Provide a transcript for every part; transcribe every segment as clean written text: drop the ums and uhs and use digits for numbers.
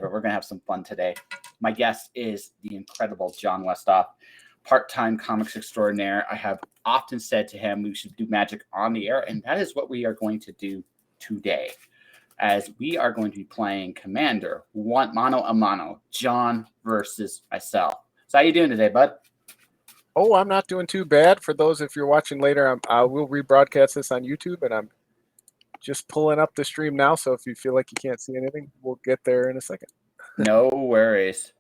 We're going to have some fun today. My guest is the incredible Jon Westoff, part-time comics extraordinaire. I have often said to him we should do magic on the air, and that is what we are going to do today, as we are going to be playing Commander, one mano a mano, Jon versus myself. So how you doing today, bud? Oh, I'm not doing too bad. For those, if you're watching later, I will rebroadcast this on YouTube, and I'm just pulling up the stream now. So if you feel like you can't see anything, we'll get there in a second. No worries.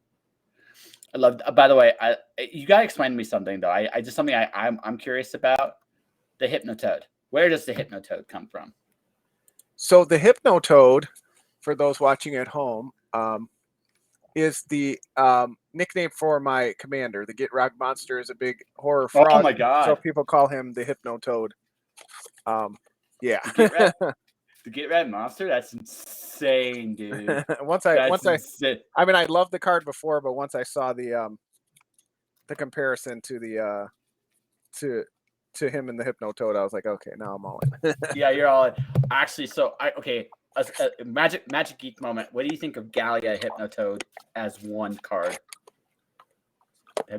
I love. By the way, you gotta explain to me something though. I just something I'm curious about. The Hypnotoad. Where does the Hypnotoad come from? So the Hypnotoad, for those watching at home, is the nickname for my commander. The Git Rock monster is a big horror frog. Oh my god! So people call him the Hypnotoad. Yeah. The Git Rat monster? That's insane, dude. once I mean, I loved the card before, but once I saw the comparison to the to him and the Hypnotoad, I was like, okay, now I'm all in. Yeah, you're all in. Actually, so a magic geek moment. What do you think of Gallia Hypnotoad as one card?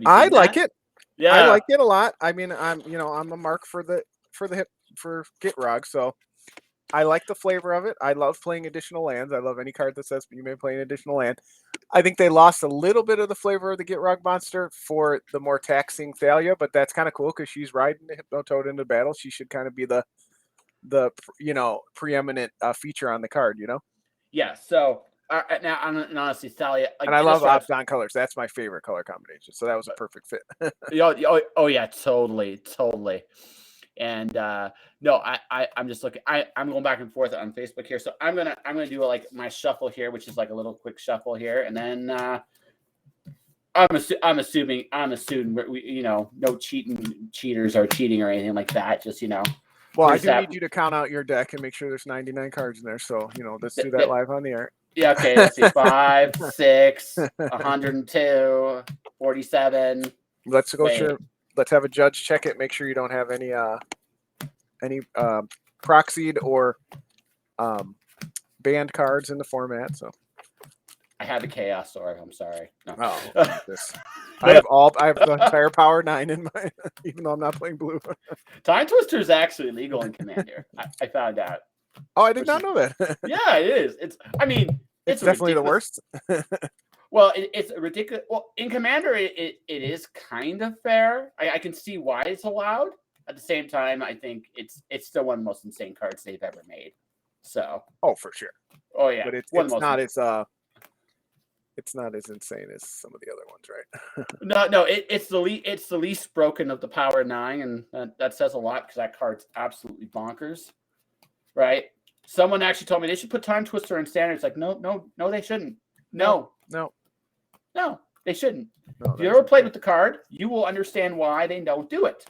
I like it. Yeah, I like it a lot. I mean, I'm a mark for Gitrog, so I like the flavor of it. I love playing additional lands. I love any card that says you may play an additional land. I think they lost a little bit of the flavor of the Gitrog monster for the more taxing Thalia, but that's kind of cool because she's riding the Hypnotoad into battle. She should kind of be the preeminent feature on the card, Yeah. So now, honestly, Thalia, and I love Opton colors. That's my favorite color combination. So that was a perfect fit. Oh yeah, totally. And no, I'm just looking. I'm going back and forth on Facebook here, so I'm gonna do like my shuffle here, which is like a little quick shuffle here, and then I'm assuming no cheaters are cheating or anything like that. Just Well, I do need you to count out your deck and make sure there's 99 cards in there. So let's do that live on the air. Yeah. Okay. Let's see. 5, 6, 102, 47. Let's go through. Let's have a judge check it. Make sure you don't have any proxied or banned cards in the format. So I have a Chaos Sword. I'm sorry. No. Oh, I have the entire Power 9 in my, even though I'm not playing blue. Time Twister is actually legal in Commander. I found out. Oh, I did not know that. Yeah, it is. It's definitely ridiculous. The worst. Well, it's ridiculous. Well, in Commander, it is kind of fair. I can see why it's allowed. At the same time, I think it's still one of the most insane cards they've ever made. So. Oh, for sure. Oh yeah. But it's not as insane as some of the other ones, No, right? it's the least broken of the Power 9, and that says a lot because that card's absolutely bonkers, right? Someone actually told me they should put Time Twister in Standard. It's like no, they shouldn't. No, they shouldn't. If you ever played with the card, you will understand why they don't do it.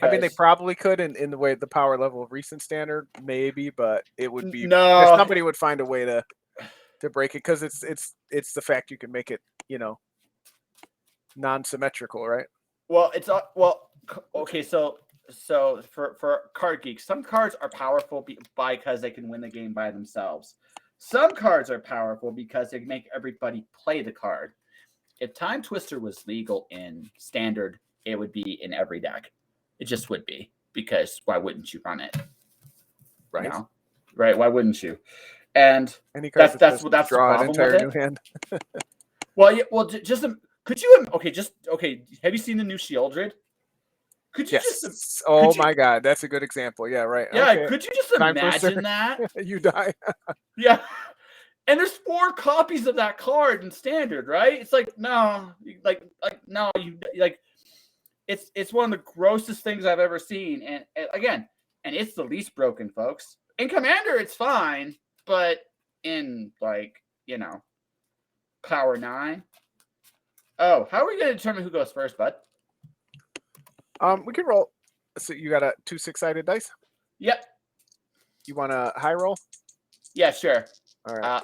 I mean, they probably could in the way the power level of recent Standard, maybe, but it would be somebody would find a way to break it because it's the fact you can make it non-symmetrical, right? Well, okay. So for card geeks, some cards are powerful because they can win the game by themselves. Some cards are powerful because they make everybody play the card. If Time Twister was legal in Standard, it would be in every deck. It just would be, because why wouldn't you run it? Right. Right? Why wouldn't you? And that's the problem with it. New hand. Could you? Okay. Have you seen the new Shieldred? Could you my God, that's a good example. Yeah, right. Yeah, okay. Could you just imagine that? You die. Yeah. And there's 4 copies of that card in Standard, right? It's like, no, no, it's one of the grossest things I've ever seen. And again, it's the least broken, folks. In Commander, it's fine, but in Power 9. Oh, how are we going to determine who goes first, bud? We can roll. So you got 2 6-sided dice? Yep. You want a high roll? Yeah, sure. All right.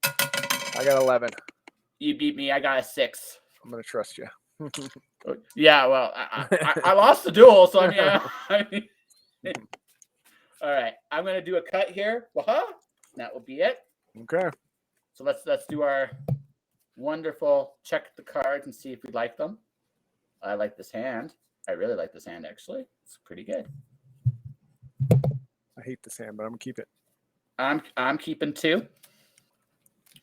I got 11. You beat me. I got a 6. I'm gonna trust you. Yeah, well, I lost the duel, so I mean, all right. I'm gonna do a cut here. That will be it. Okay. So let's do our wonderful check the cards and see if we like them. I like this hand. I really like this hand, actually. It's pretty good. I hate this hand, but I'm gonna keep it. I'm keeping 2.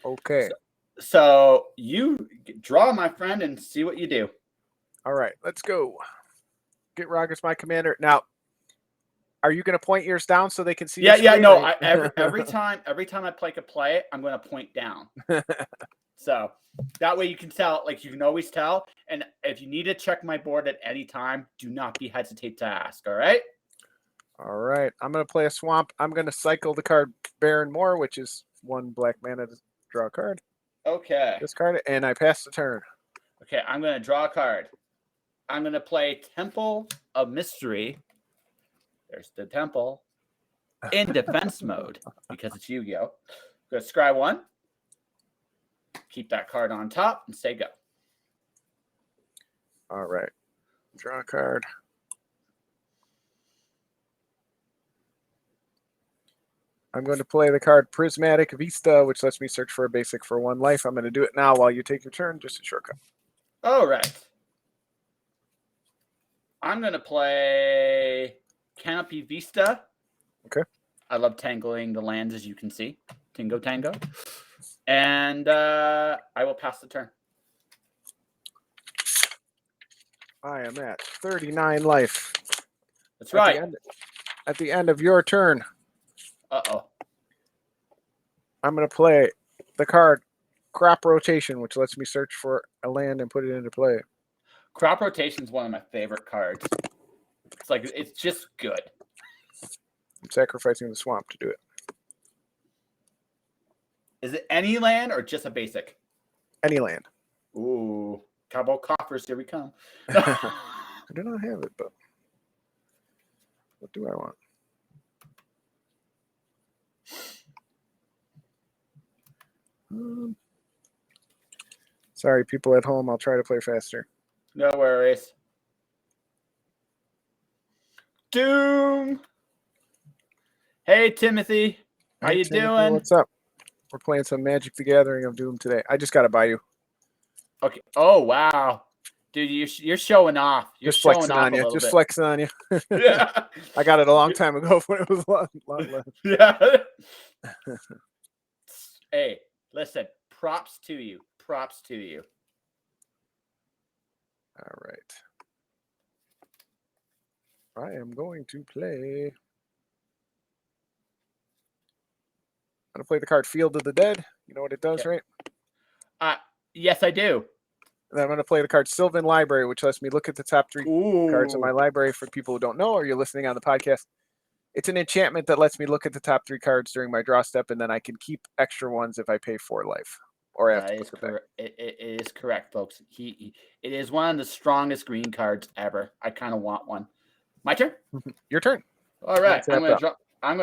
Okay. So you draw, my friend, and see what you do. All right, let's go. Get Rogers, my commander. Now, are you going to point yours down so they can see? Yeah. No, every time I play, I'm going to point down. So that way you can tell. Like you can always tell. And if you need to check my board at any time, do not be hesitate to ask. All right. All right. I'm going to play a swamp. I'm going to cycle the card Baron Moore, which is 1 black mana to draw a card. Okay. Discard it, and I pass the turn. Okay, I'm going to draw a card. I'm going to play Temple of Mystery. There's the Temple in defense mode because it's Yu-Gi-Oh. Go to scry 1. Keep that card on top and say go. All right. Draw a card. I'm going to play the card Prismatic Vista, which lets me search for a basic for 1 life. I'm going to do it now while you take your turn, just a shortcut. All right. I'm going to play Canopy Vista. Okay. I love tangling the lands, as you can see. Tingo Tango. And I will pass the turn. I am at 39 life. That's right. At the end of your turn, Uh-oh. I'm going to play the card Crop Rotation, which lets me search for a land and put it into play. Crop Rotation is one of my favorite cards. It's just good. I'm sacrificing the swamp to do it. Is it any land or just a basic? Any land. Ooh. Cowboy coffers, here we come. I do not have it, but what do I want? Sorry, people at home. I'll try to play faster. No worries. Doom. Hey, Timothy. How you doing? What's up? We're playing some Magic the Gathering of Doom today. I just got to buy you. Okay. Oh, wow. Dude, you're showing off. You're just showing flexing off on you. Just bit. flexing on you. Yeah. I got it a long time ago when it was a lot less. Yeah. Hey, listen. Props to you. Props to you. All right. I am going to play. I'm going to play the card Field of the Dead. You know what it does, right? Yes, I do. And I'm going to play the card Sylvan Library, which lets me look at the top 3 cards in my library for people who don't know or you're listening on the podcast. It's an enchantment that lets me look at the top 3 cards during my draw step, and then I can keep extra ones if I pay 4 life. Or That is correct. It is correct, folks. It is one of the strongest green cards ever. I kind of want one. My turn? Your turn. All right. I'm going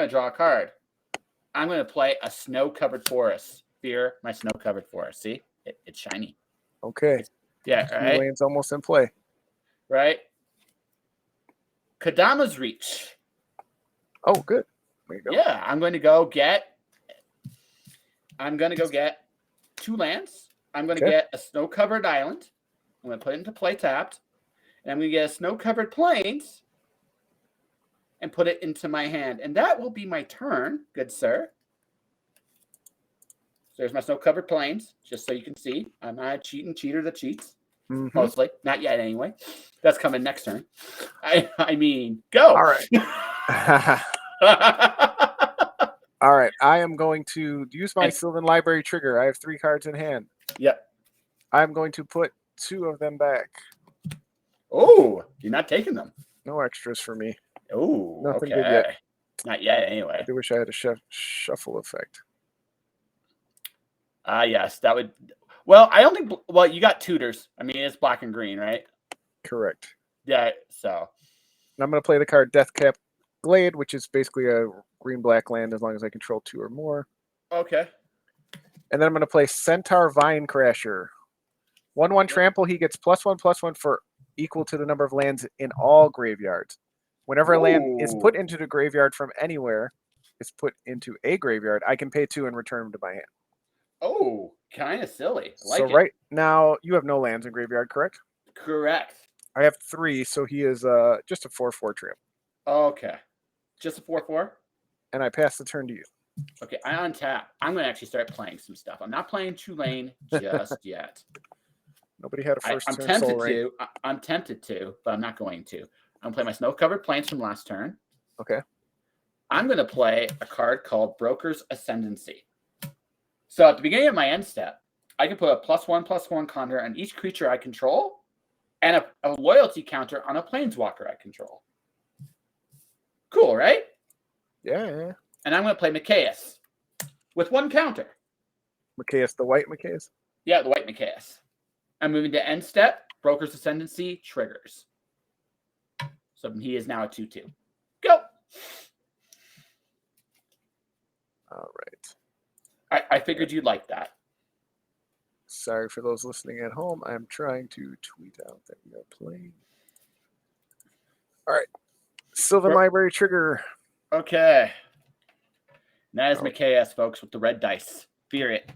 to draw a card. I'm going to play a snow-covered forest. Fear my snow-covered forest. See? It's shiny. Okay. Yeah, right? Lane's almost in play. Right? Kadama's Reach. Oh, good. There you go. Yeah, I'm going to go get 2 lands. I'm going to get a snow-covered island. I'm going to put it into play tapped. And I'm going to get a snow-covered plains and put it into my hand. And that will be my turn, good sir. So there's my snow-covered plains, just so you can see. I'm not a cheater that cheats. Mm-hmm. Mostly. Not yet, anyway. That's coming next turn. I mean, go. All right. All right. I am going to use my Sylvan Library trigger. I have 3 cards in hand. Yep. I'm going to put 2 of them back. Oh, you're not taking them. No extras for me. Oh, nothing okay. good yet. Not yet, anyway. I do wish I had a shuffle effect. Yes, that would. Well, I don't think. Well, you got tutors. I mean, it's black and green, right? Correct. Yeah. So. And I'm going to play the card Deathcap Glade, which is basically a green-black land as long as I control 2 or more. Okay. And then I'm going to play Centaur Vine Crasher. 1/1 trample. He gets +1/+1 for equal to the number of lands in all graveyards. Whenever a land is put into the graveyard from anywhere, is put into a graveyard, I can pay 2 and return them to my hand. Oh, kind of silly. I like So it. right now you have no lands in graveyard, correct? Correct. I have 3, so he is just a 4/4 tramp. Okay. Just a 4/4? And I pass the turn to you. Okay, I untap. I'm going to actually start playing some stuff. I'm not playing Chulane just yet. Nobody had a first I'm turn tempted soul ring. to. I'm tempted to, but I'm not going to. I'm going to play my snow-covered plains from last turn. Okay. I'm going to play a card called Broker's Ascendancy. So at the beginning of my end step, I can put a +1/+1 counter on each creature I control and a loyalty counter on a planeswalker I control. Cool, right? Yeah. And I'm going to play Mikaeus with 1 counter. Mikaeus, the white Mikaeus? Yeah, the white Mikaeus. I'm moving to end step. Broker's Ascendancy triggers. So he is now a 2/2. Go. All right. I figured you'd like that. Sorry for those listening at home. I'm trying to tweet out that we are playing. All right. Sylvan Library trigger. Okay. That is Mikaeus, folks, with the red dice. Fear it.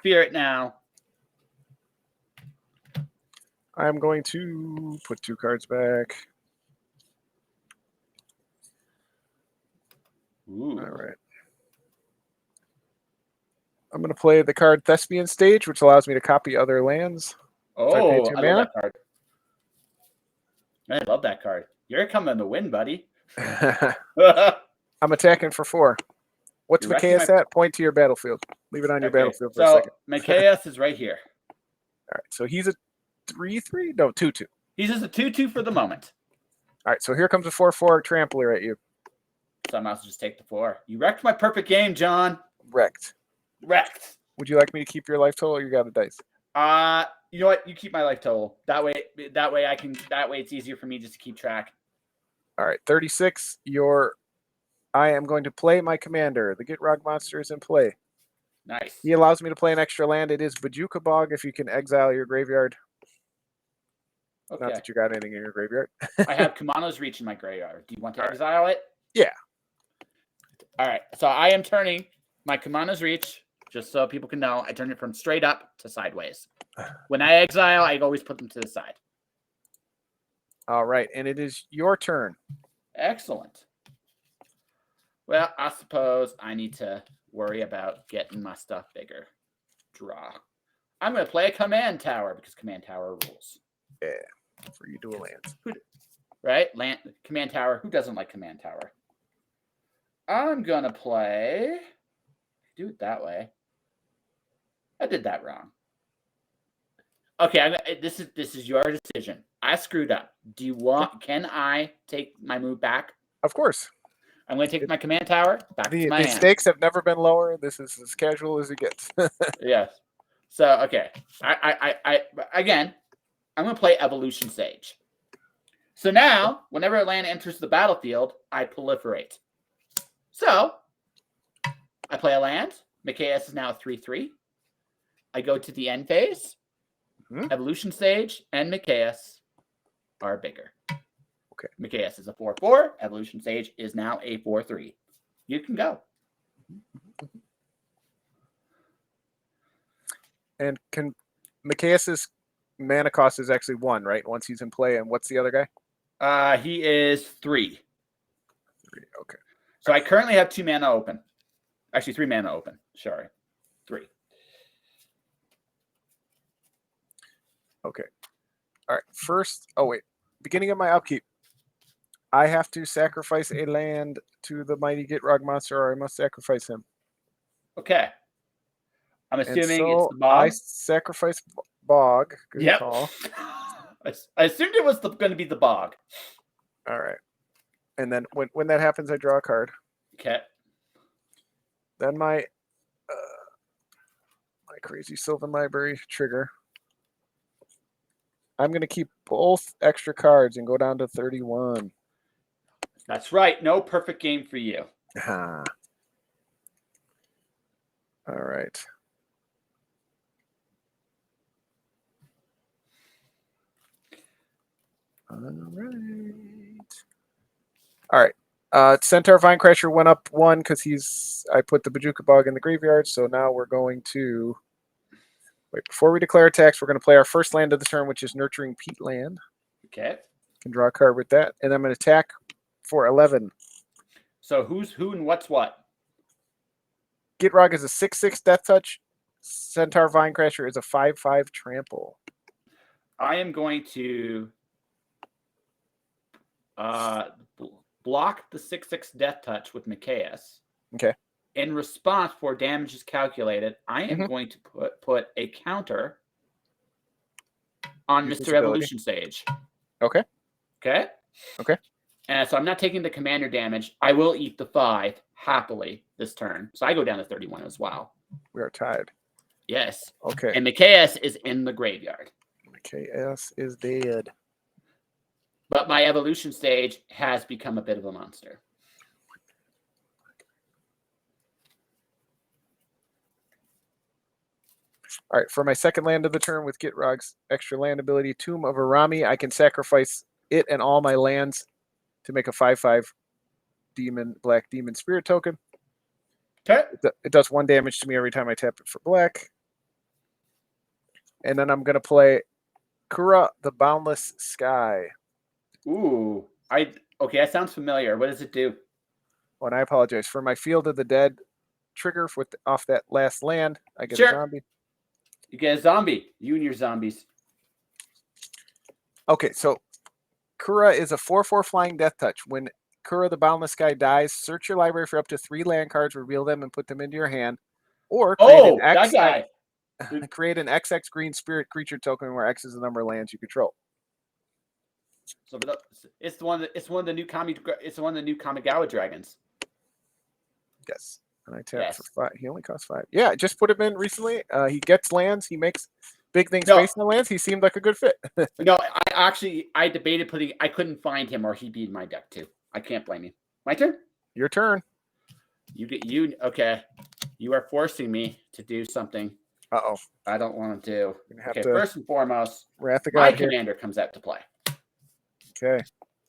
Fear it now. I'm going to put 2 cards back. Ooh. All right. I'm going to play the card Thespian Stage, which allows me to copy other lands. Oh, I love that card. I love that card. You're coming to win, buddy. I'm attacking for 4. What's Mikaeus at? Point to your battlefield. Leave it on your battlefield for a second. Mikaeus is right here. All right. So he's a 3/3? No, 2/2. He's just a 2/2 for the moment. All right. So here comes a 4/4 trampler at you. So I might as well just take the 4. You wrecked my perfect game, John. Wrecked. Would you like me to keep your life total or you got a dice? You know what? You keep my life total. That way it's easier for me just to keep track. All right. 36. I am going to play my commander. The Gitrog monster is in play. Nice. He allows me to play an extra land. It is Bojuka Bog if you can exile your graveyard. Okay. Not that you got anything in your graveyard. I have Kumano's Reach in my graveyard. Do you want to exile it? Yeah. All right. So I am turning my Kumano's Reach, just so people can know, I turn it from straight up to sideways. When I exile, I always put them to the side. All right. And it is your turn. Excellent. Well, I suppose I need to worry about getting my stuff bigger. Draw. I'm going to play a Command Tower because Command Tower rules. Yeah. For you dual lands. Right? Command Tower. Who doesn't like Command Tower? I'm going to play... Do it that way. I did that wrong. Okay, this is your decision. I screwed up. Do you want... Can I take my move back? Of course. I'm going to take my Command Tower back to my hand. The stakes have never been lower. This is as casual as it gets. Yes. So, okay. Again, I'm going to play Evolution Sage. So now, whenever a land enters the battlefield, I proliferate. So, I play a land. Mikaeus is now a 3/3. I go to the end phase. Mm-hmm. Evolution Sage and Mikaeus are bigger. Okay. Mikaeus is a 4/4. Evolution Sage is now a 4/3. You can go. And can Mikaeus's mana cost is actually 1, right? Once he's in play. And what's the other guy? He is 3. 3. Okay. So I currently have 2 mana open. Actually, 3 mana open. Sorry. 3. Okay. All right. First, beginning of my upkeep. I have to sacrifice a land to the mighty Gitrog monster, or I must sacrifice him. Okay. I'm assuming it's the bog. I sacrifice bog. Good call. I assumed it was going to be the bog. All right. And then when that happens, I draw a card. Okay. Then my crazy Sylvan Library trigger. I'm going to keep both extra cards and go down to 31. That's right. No perfect game for you. All right. All right. Centaur Vinecrasher went up 1 because I put the Bojuka Bog in the graveyard. So now we're going to Wait, before we declare attacks, we're going to play our first land of the turn, which is Nurturing Peatland. Okay. Can draw a card with that. And I'm going to attack for 11. So who's who and what's what? Gitrog is a 6/6 Death Touch. Centaur Vinecrasher is a 5/5 Trample. I am going to block the 6/6 Death Touch with Mikaeus. Okay. In response, for damage is calculated, I am going to put a counter on Use Mr. Evolution Stage. Okay. Okay? Okay. And so I'm not taking the commander damage. I will eat the 5 happily this turn. So I go down to 31 as well. We are tied. Yes. Okay. And Mikaeus is in the graveyard. KS is dead. But my Evolution Stage has become a bit of a monster. All right, for my second land of the turn with Gitrog's extra land ability, Tomb of Arami, I can sacrifice it and all my lands to make a 5/5 black demon spirit token. Okay. It does 1 damage to me every time I tap it for black. And then I'm going to play Kura, the Boundless Sky. Ooh. Okay, that sounds familiar. What does it do? Oh, and I apologize. For my Field of the Dead trigger off that last land, I get a zombie. You get a zombie. You and your zombies. Okay, so Kura is a 4/4 flying death touch. When Kura the Boundless Sky dies, search your library for up to 3 land cards, reveal them, and put them into your hand. Or create that guy. Create an XX green spirit creature token where X is the number of lands you control. So it's one of the new Kamigawa dragons. Yes. And I tap for 5. He only costs 5. Yeah, just put him in recently. He gets lands. He makes big things based on lands. He seemed like a good fit. No, I debated putting. I couldn't find him, or he'd be in my deck too. I can't blame you. My turn. Your turn. Okay. You are forcing me to do something. Uh-oh. I don't want to do. Okay. To first and foremost, Wrath of my God here. commander comes out to play. Okay.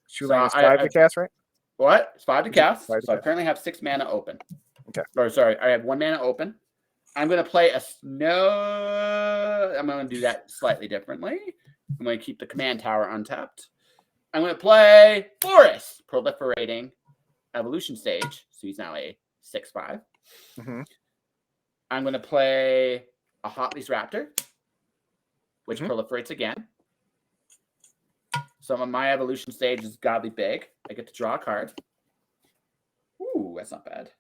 Chulane is 5 to cast, right? What? It's 5 to cast. Five to So I cast. currently have 6 mana open. Okay. Or sorry, I have 1 mana open. I'm going to play I'm going to do that slightly differently. I'm going to keep the command tower untapped. I'm going to play Forest, proliferating Evolution Stage. So he's now a 6/5. Mm-hmm. I'm going to play a Hotley's Raptor, which proliferates again. So my Evolution Stage is godly big. I get to draw a card. Ooh, that's not bad.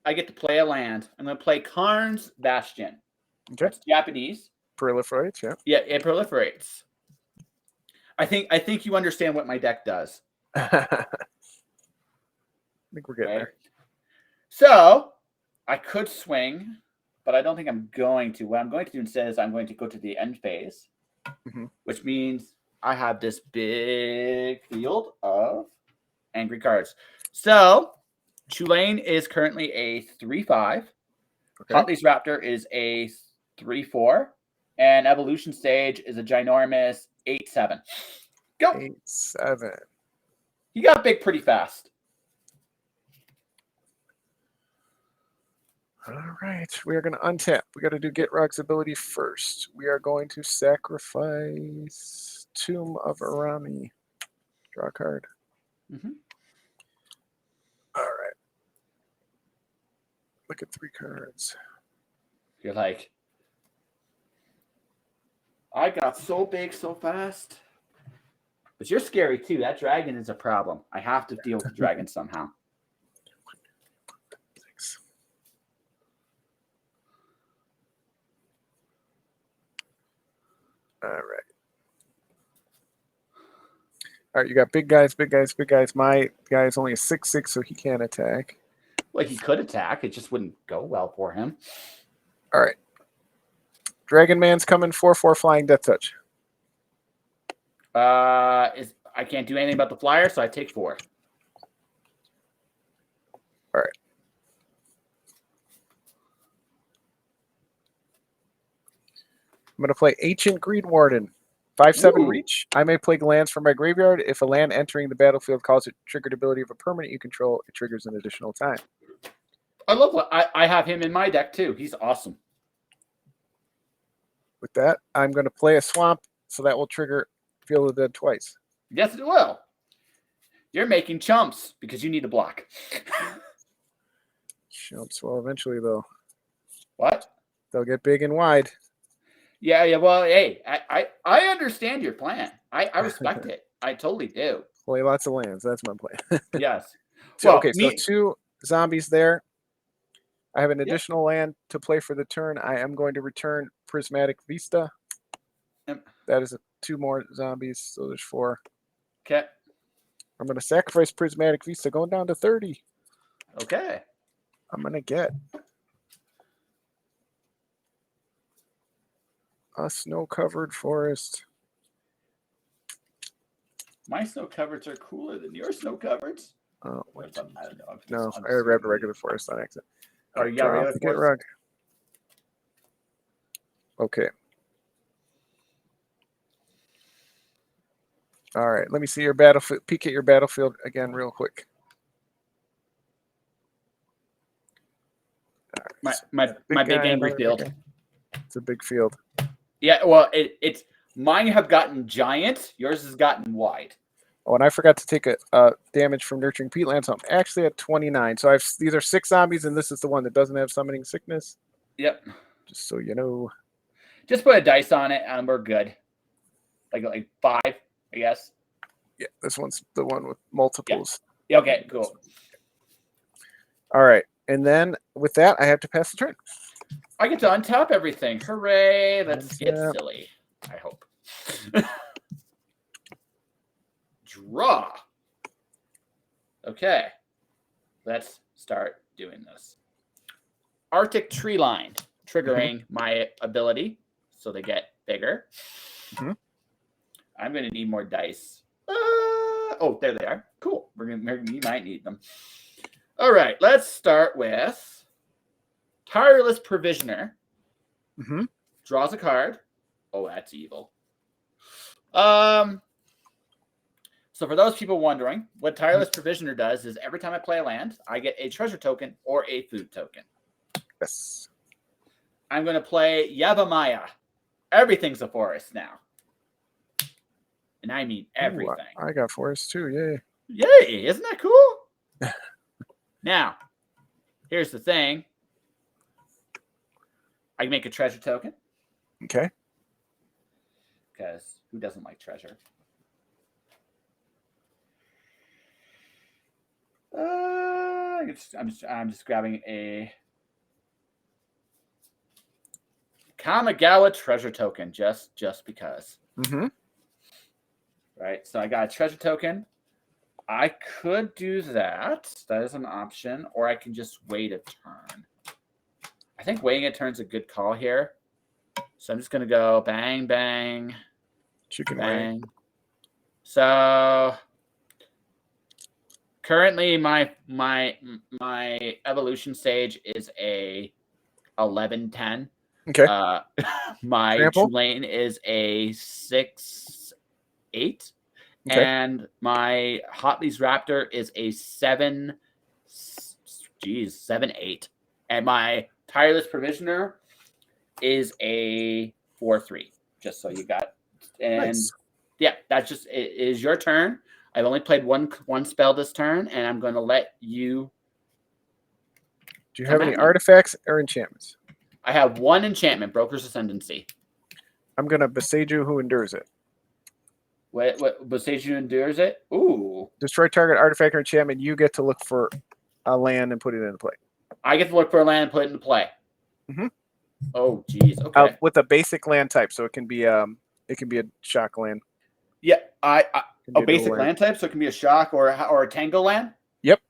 I get to play a land. I'm going to play Karn's Bastion. Okay. It's Japanese. Proliferates, yeah. Yeah, it proliferates. I think you understand what my deck does. I think we're getting there. So I could swing, but I don't think I'm going to. What I'm going to do instead is I'm going to go to the end phase, which means I have this big field of angry cards. So Chulane is currently a 3/5. Okay. Hotley's Raptor is a 3/4. And Evolution Stage is a ginormous 8/7. Go. 8/7. He got big pretty fast. All right. We are going to untap. We got to do Gitrog's ability first. We are going to sacrifice Tomb of Arami. Draw a card. All right. Look at 3 cards. You're like, I got so big so fast. But you're scary too. That dragon is a problem. I have to deal with the dragon somehow. All right. All right, you got big guys, big guys, big guys. My guy is only a 6/6, so he can't attack. Well, he could attack. It just wouldn't go well for him. All right. Dragon Man's coming 4/4 flying death touch. I can't do anything about the flyer, so I take 4. All right. I'm going to play Ancient Greed Warden. 5/7 reach. I may play lands from my graveyard. If a land entering the battlefield calls a triggered ability of a permanent you control, it triggers an additional time. I love what I have him in my deck too. He's awesome. With that, I'm going to play a swamp, so that will trigger Field of the Dead twice. Yes, it will. You're making chumps because you need a block. Chumps. Well, eventually, though, What? they'll get big and wide. Yeah. Well, hey, I understand your plan. I respect it. I totally do. Play lots of lands. That's my plan. Yes. So, Well, okay, so 2 zombies there. I have an Yep. additional land to play for the turn. I am going to return Prismatic Vista. Yep. That is 2 more zombies, so there's 4. Okay. I'm going to sacrifice Prismatic Vista, going down to 30. Okay. I'm going to get a snow-covered forest. My snow covers are cooler than your snow covers. Oh, Or wait. something. I don't know. No, I'm I grabbed a regular forest on accident. Oh, you got Draw regular off the Get forest? Rug. Okay. All right, let me see your battlefield. Peek at your battlefield again real quick. My Big big guy, angry another big field. guy. It's a big field. Yeah, well, it's mine have gotten giant. Yours has gotten wide. Oh, and I forgot to take a damage from Nurturing Peatland, so I'm actually at 29. So these are 6 zombies, and this is the one that doesn't have Summoning Sickness. Yep. Just so you know. Just put a dice on it, and we're good. Like 5, I guess. Yeah, this one's the one with multiples. Yeah, okay, cool. All right, and then with that, I have to pass the turn. I get to untap everything. Hooray! Let's get Untap. silly. I hope. Draw. Okay. Let's start doing this. Arctic Tree Line, triggering my ability, so they get bigger. Mhm. I'm going to need more dice. Oh, there they are. Cool. We might need them. All right. Let's start with Tireless Provisioner. Mhm. Draws a card. Oh, that's evil. So for those people wondering, what Tireless Provisioner does is every time I play a land, I get a treasure token or a food token. Yes. I'm going to play Yavamaya. Everything's a forest now. And I mean everything. Ooh, I got forest too. Yay. Yay! Isn't that cool? Now, here's the thing. I can make a treasure token. Okay. Because who doesn't like treasure? I'm just grabbing a Kamigawa treasure token just because. Mm-hmm. Right. So I got a treasure token. I could do that. That is an option, or I can just wait a turn. I think waiting a turn's a good call here. So I'm just gonna go bang bang. Chicken bang. So currently my evolution stage is a 11-10. Okay. My Trample? Chulane is a 6-8. Okay. And my Hotley's Raptor is a 7-8. And my Tireless Provisioner is a 4-3. Just so you got. And Nice. yeah, that's just it is your turn. I've only played one spell this turn, and I'm going to let you. Do you have any artifacts or enchantments? I have one enchantment, Broker's Ascendancy. I'm gonna Beseiju Who Endures It. What Beseiju endures it? Ooh. Destroy target artifact or enchantment. You get to look for a land and put it into play. I get to look for a land and put it into play. Mm-hmm. Oh, geez. Okay. With a basic land type, so it can be a shock land. Yeah, a basic land. land type, so it can be a shock or a tango land. Yep.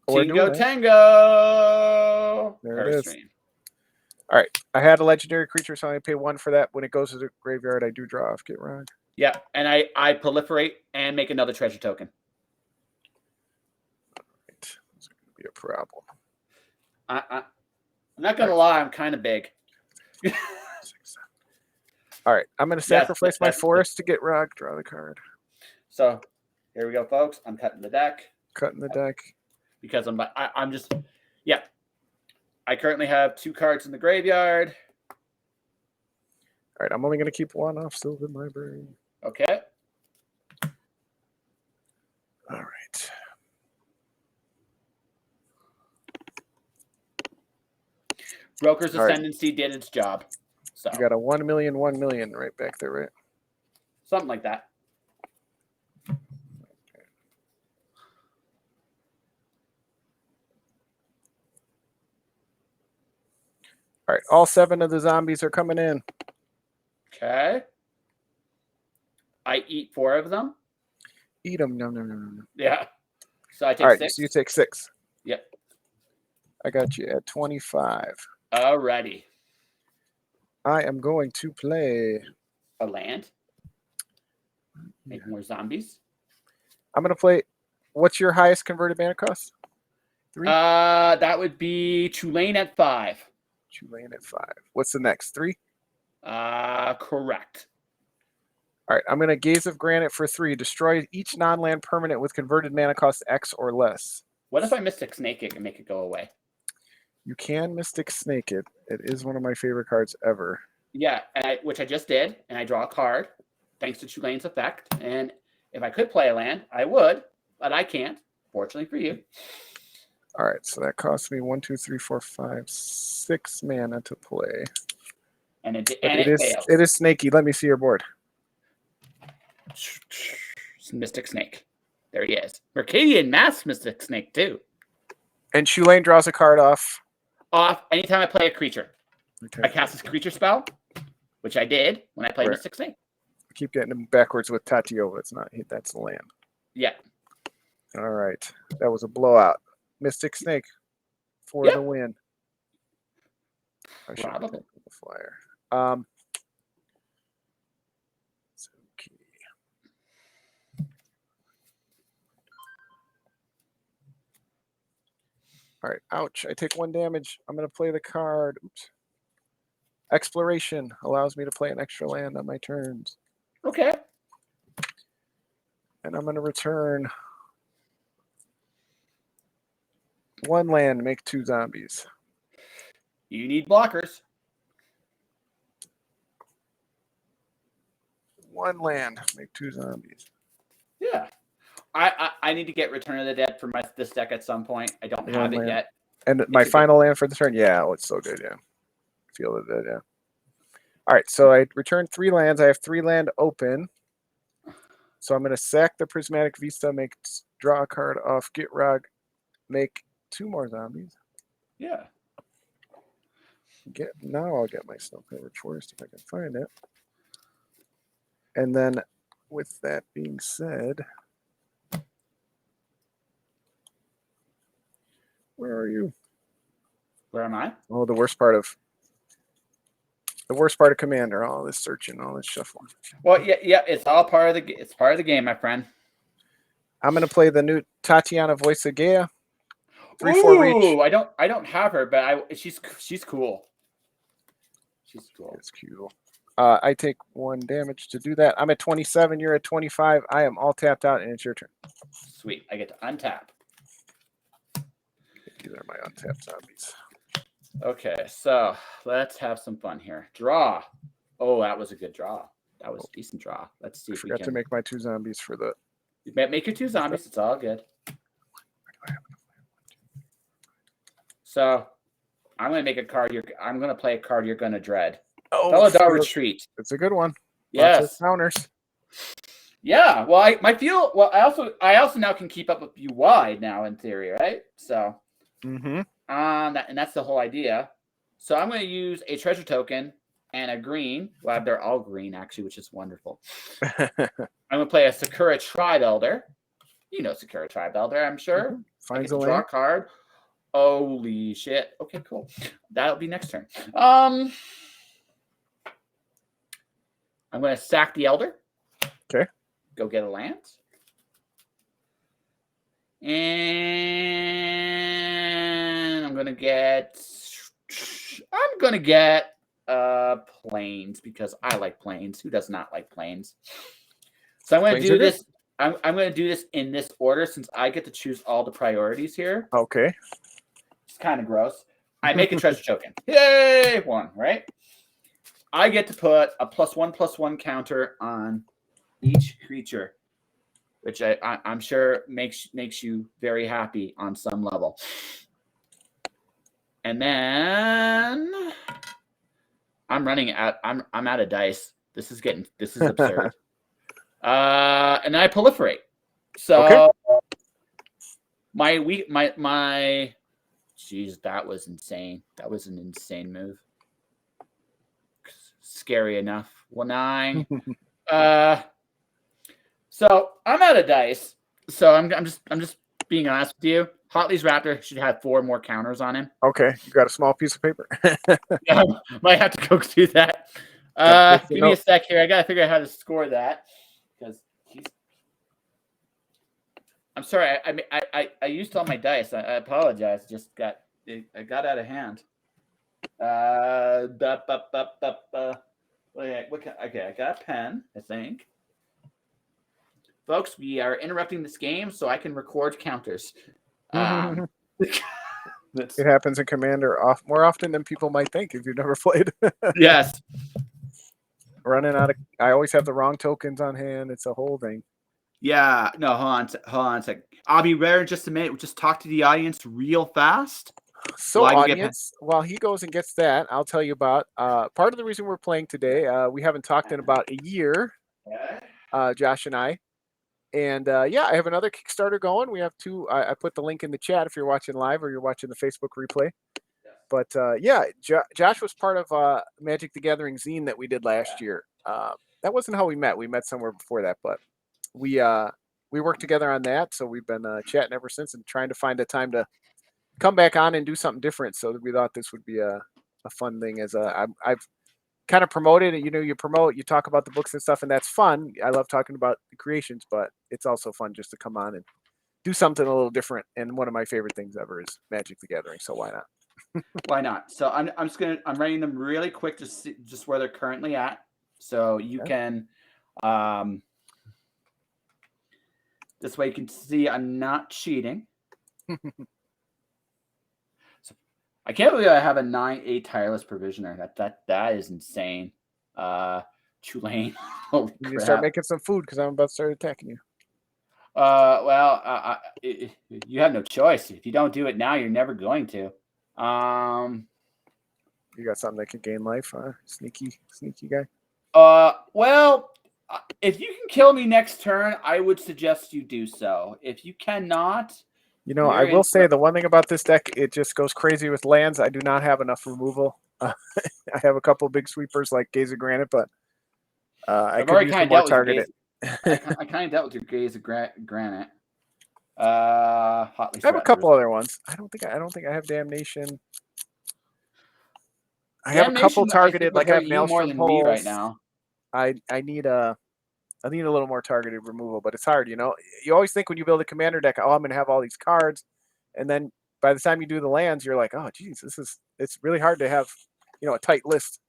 Or Tango, land. tango. There it is. All right. I had a legendary creature, so I pay 1 for that. When it goes to the graveyard, I do draw off Get Rug. Yeah, and I proliferate and make another treasure token. All right. This is going to be a problem. I'm not going to lie, I'm kind of big. All right. I'm going to sacrifice my forest to Get Rug. Draw the card. So here we go, folks. I'm cutting the deck. Cutting the deck. Because I'm just, yeah. I currently have 2 cards in the graveyard. right, I'm only going to keep one off Sylvan Library. Okay. All right. Broker's All right. Ascendancy did its job. So You got a 1 million, 1 million right back there, right? something like that. All right, all 7 of the zombies are coming in. Okay. I eat 4 of them. Eat them. No, no, no, no, no. Yeah. So I take All right, 6. so you take 6. Yep. I got you at 25. Alrighty. I am going to play. A land. Make more zombies. I'm going to play. What's your highest converted mana cost? 3? That would be Chulane at 5. Chulane at 5. What's the next? 3? Correct. All right, I'm going to Gaze of Granite for 3. Destroy each non-land permanent with converted mana cost X or less. What if I Mystic Snake it and make it go away? You can Mystic Snake it. It is one of my favorite cards ever. Yeah, which I just did, and I draw a card thanks to Chulane's effect. And if I could play a land, I would, but I can't. Fortunately for you. All right, so that costs me 1, 2, 3, 4, 5, 6 mana to play. And it fails. It is snaky. Let me see your board. It's Mystic Snake. There he is. Mercadian Mass Mystic Snake too. And Chulane draws a card off. Anytime I play a creature. Okay. I cast this creature spell, which I did when I played Mystic Snake. I keep getting them backwards with Tatiova. It's not. That's the land. Yeah. All right. That was a blowout. Mystic Snake for the win. I should have taken the flyer. Okay. All right. Ouch. I take 1 damage. I'm going to play the card. Oops. Exploration allows me to play an extra land on my turns. Okay. And I'm going to return 1 land, make 2 zombies. You need blockers. 1 land, make 2 zombies. Yeah. I need to get Return of the Dead for this deck at some point. I don't have it yet. And my final land for the turn, yeah, it's so good, yeah. Feel it, yeah. All right, so I returned 3 lands. I have 3 land open. So I'm going to sack the Prismatic Vista, draw a card off Gitrog, make 2 more zombies. Yeah. Now I'll get my Snow-Covered Forest if I can find it. And then with that being said, where are you? Where am I? Oh, the worst part of Commander, all this searching, all this shuffling. Well, yeah, it's all part of the game, my friend. I'm gonna play the new Tatiana Voice of Gaia. 3/4 reach. I don't have her, but she's cool. She's cool. It's cool. I take 1 damage to do that. I'm at 27. You're at 25. I am all tapped out, and it's your turn. Sweet. I get to untap. These are my untapped zombies. Okay, so let's have some fun here. Draw. Oh, that was a good draw. That was a decent draw. Let's see if we can. Forgot to make my 2 zombies for the. Make your 2 zombies. It's all good. So I'm going to make a card. I'm going to play a card you're going to dread. Oh, Felidar Retreat. It's a good one. Yes. Lots of counters. Yeah. Well, I also now can keep up with you wide now in theory, right? So. Mm-hmm. And that's the whole idea. So I'm going to use a treasure token and a green. Well, they're all green actually, which is wonderful. I'm going to play a Sakura Tribe Elder. You know Sakura Tribe Elder, I'm sure. Mm-hmm. Finds a a draw land. card. Holy shit. Okay, cool. That'll be next turn. I'm going to sack the Elder. Okay. Go get a land. And I'm going to get planes because I like planes. Who does not like planes? So I'm going to do this. I'm going to do this in this order since I get to choose all the priorities here. Okay. It's kind of gross. I make a treasure token. Yay! 1, right? I get to put a +1/+1 counter on each creature, which I'm sure makes you very happy on some level. And then I'm out of dice. This is absurd. And then I proliferate. So Okay. my geez, that was insane. That was an insane move. Scary enough. 9. So I'm out of dice. So I'm just being honest with you. Hotley's Raptor should have 4 more counters on him. Okay, you got a small piece of paper. Yeah, might have to go do that. Give me a sec here. I gotta figure out how to score that because I'm sorry. I used all my dice. I apologize. I got out of hand. Okay, I got a pen, I think. Folks, we are interrupting this game so I can record counters. It happens in Commander more often than people might think if you've never played. Yes. Running out of... I always have the wrong tokens on hand. It's a whole thing. Yeah. No, hold on a sec. I'll be rare in just a minute. We'll just talk to the audience real fast. So, audience, while he goes and gets that, I'll tell you about part of the reason we're playing today. We haven't talked in about a year, Josh and I. And yeah, I have another Kickstarter going. We have 2. I put the link in the chat if you're watching live or you're watching the Facebook replay. But yeah, Josh was part of Magic the Gathering zine that we did last year. That wasn't how we met. We met somewhere before that, but we worked together on that. So we've been chatting ever since and trying to find a time to come back on and do something different. So we thought this would be a fun thing. As I've kind of promoted it. You know, you talk about the books and stuff, and that's fun. I love talking about the creations, but it's also fun just to come on and do something a little different. And one of my favorite things ever is Magic the Gathering. So why not? Why not? So I'm writing them really quick to see just where they're currently at. So you can this way you can see I'm not cheating. So I can't believe I have a 9/8 tireless provisioner. That is insane. Chulane. Holy You crap. start making some food because I'm about to start attacking you. Well, you have no choice. If you don't do it now, you're never going to. You got something that can gain life, huh? Sneaky guy. Well, if you can kill me next turn, I would suggest you do so. If you cannot, you know, I will say the one thing about this deck, it just goes crazy with lands. I do not have enough removal. I have a couple big sweepers like Gaze of Granite, but I could use more targeted. I kind of dealt with your Gaze of Granite. I have a couple other ones. I don't think I have Damnation. I have a couple targeted, like I have Maelstrom Pulse right now. I need a little more targeted removal, but it's hard, you know. You always think when you build a commander deck, oh, I'm going to have all these cards, and then by the time you do the lands, you're like, oh, geez, it's really hard to have, you know, a tight list.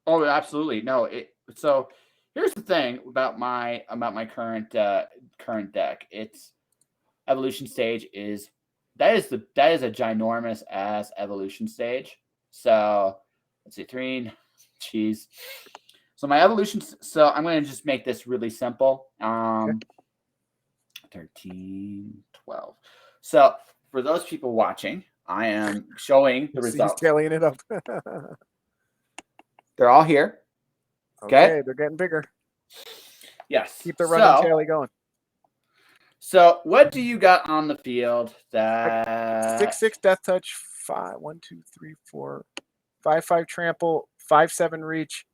Oh, absolutely. No, so here's the thing about my current deck. It's evolution stage is a ginormous ass evolution stage. So let's see, 3. Jeez. So my evolutions. So I'm going to just make this really simple. 13, 12. So for those people watching, I am showing the results. He's tallying it up. They're all here. Okay, they're getting bigger. Yes. Keep the running tally going. So what do you got on the field? That 6/6 death touch, 5, 1, 2, 3, 4, 5/5 trample, 5/7 reach,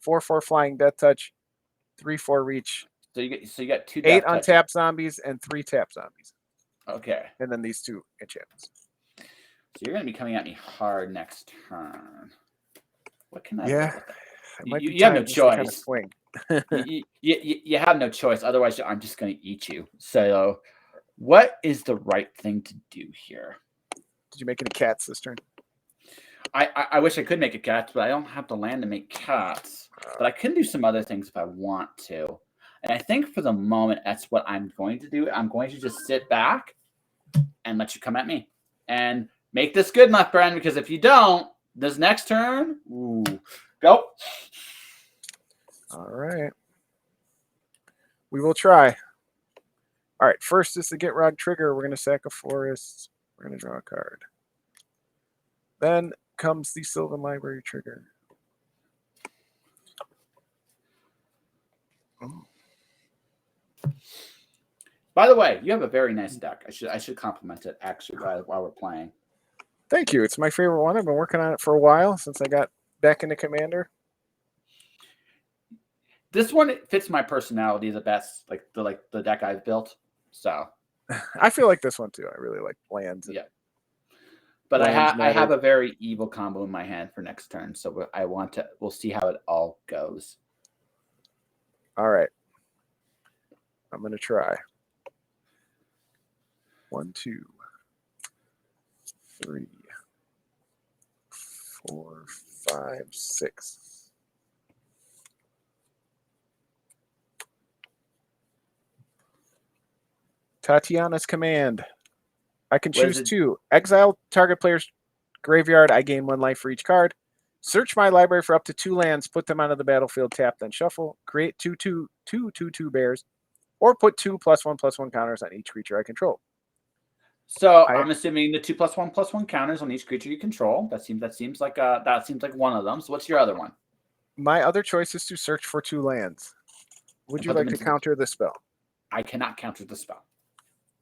4/4 flying death touch, 3/4 reach. So you got 2 8 untapped zombies and 3 tap zombies. Okay. And then these 2 enchantments. So you're going to be coming at me hard next turn. What can I? Yeah. You have no choice. Kind of swing. you have no choice. Otherwise, I'm just going to eat you. So, what is the right thing to do here? Did you make any cats this turn? I wish I could make a cat, but I don't have the land to make cats. But I can do some other things if I want to. And I think for the moment, that's what I'm going to do. I'm going to just sit back and let you come at me. And make this good, my friend, because if you don't, this next turn, ooh, Go. All right. We will try. All right. First is the Get Rod trigger. We're going to sack a forest. We're going to draw a card. Then comes the Sylvan Library trigger. Oh. By the way, you have a very nice deck. I should compliment it actually while we're playing. Thank you. It's my favorite one. I've been working on it for a while since I got back into Commander. This one fits my personality the best, like the deck I've built. So I feel like this one too. I really like lands. Yeah. But I have a very evil combo in my hand for next turn, so we'll see how it all goes. All right. I'm gonna try. 1, 2, 3, 4, 5, 6. Tatiana's command. I can choose 2. Exile target player's graveyard. I gain 1 life for each card. Search my library for up to 2 lands. Put them onto the battlefield. Tap, then shuffle. Create 2/2 bears, or put 2 +1/+1 counters on each creature I control. So I'm assuming the 2 +1/+1 counters on each creature you control. That seems like one of them. So what's your other one? My other choice is to search for 2 lands. Would you like to counter the spell? I cannot counter the spell.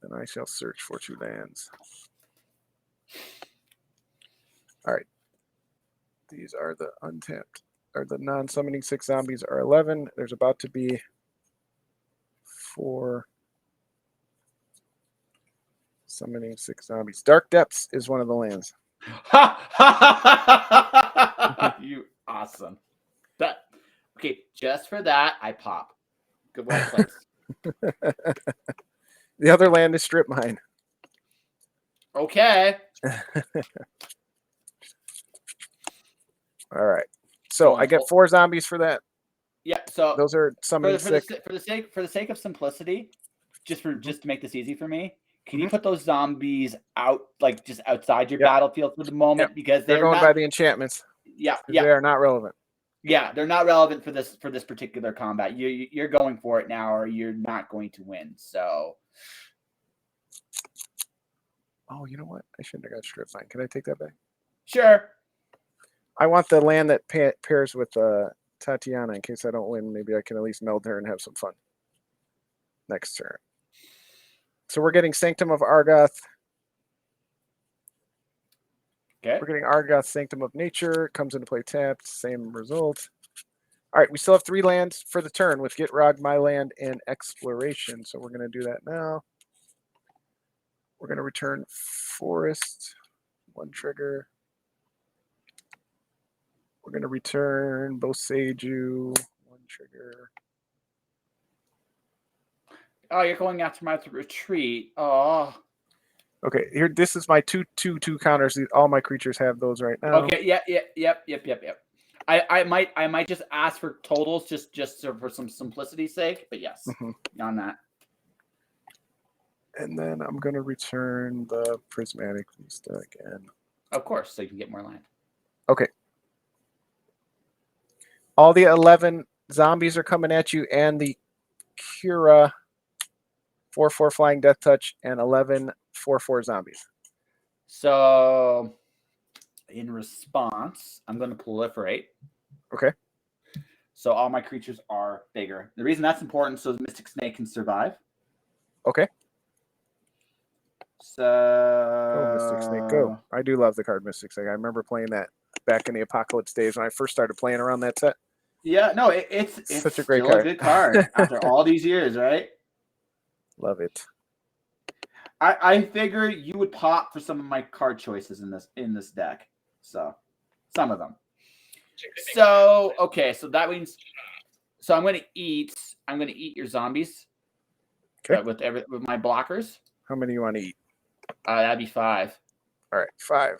Then I shall search for 2 lands. All right. These are the untapped, or the non-summoning 6 zombies are 11. There's about to be 4 summoning 6 zombies. Dark Depths is one of the lands. You awesome. Okay, just for that, I pop. Good well place. The other land is Strip Mine. Okay. All right. So I get 4 zombies for that. Yeah. So those are summoning 6. For the sake of simplicity, just to make this easy for me, can you put those zombies out, like just outside your battlefield for the moment, because they're going by the enchantments. Yeah. They are not relevant. Yeah, they're not relevant for this particular combat. You're going for it now, or you're not going to win. So. Oh, you know what? I shouldn't have got Strip Mine. Can I take that back? Sure. I want the land that pairs with Tatiana in case I don't win. Maybe I can at least meld her and have some fun next turn. So we're getting Sanctum of Argoth. Okay. We're getting Argoth, Sanctum of Nature. Comes into play tapped. Same result. All right, we still have 3 lands for the turn with Get Rog, My Land, and Exploration. So we're going to do that now. We're going to return Forest. 1 trigger. We're going to return Boseiju. 1 trigger. Oh, you're going after my retreat. Oh. Okay, here. This is my 2/2/2 counters. All my creatures have those right now. Okay. Yep. I might just ask for totals just for some simplicity's sake, but yes, on that. And then I'm going to return the Prismatic Vista again. Of course, so you can get more land. Okay. All the 11 zombies are coming at you, and the Kira 4/4 Flying Death Touch, and 11 4/4 zombies. So, in response, I'm going to proliferate. Okay. So all my creatures are bigger. The reason that's important so the Mystic Snake can survive. Okay. So Mystic Snake, go. I do love the card Mystic Snake. I remember playing that back in the Apocalypse days when I first started playing around that set. Yeah, no, it's such a great card. A good card after all these years, right? Love it. I figure you would pop for some of my card choices in this deck. So some of them. So okay, so that means I'm gonna eat your zombies. Okay. With my blockers. How many you want to eat? That'd be 5. All right, 5.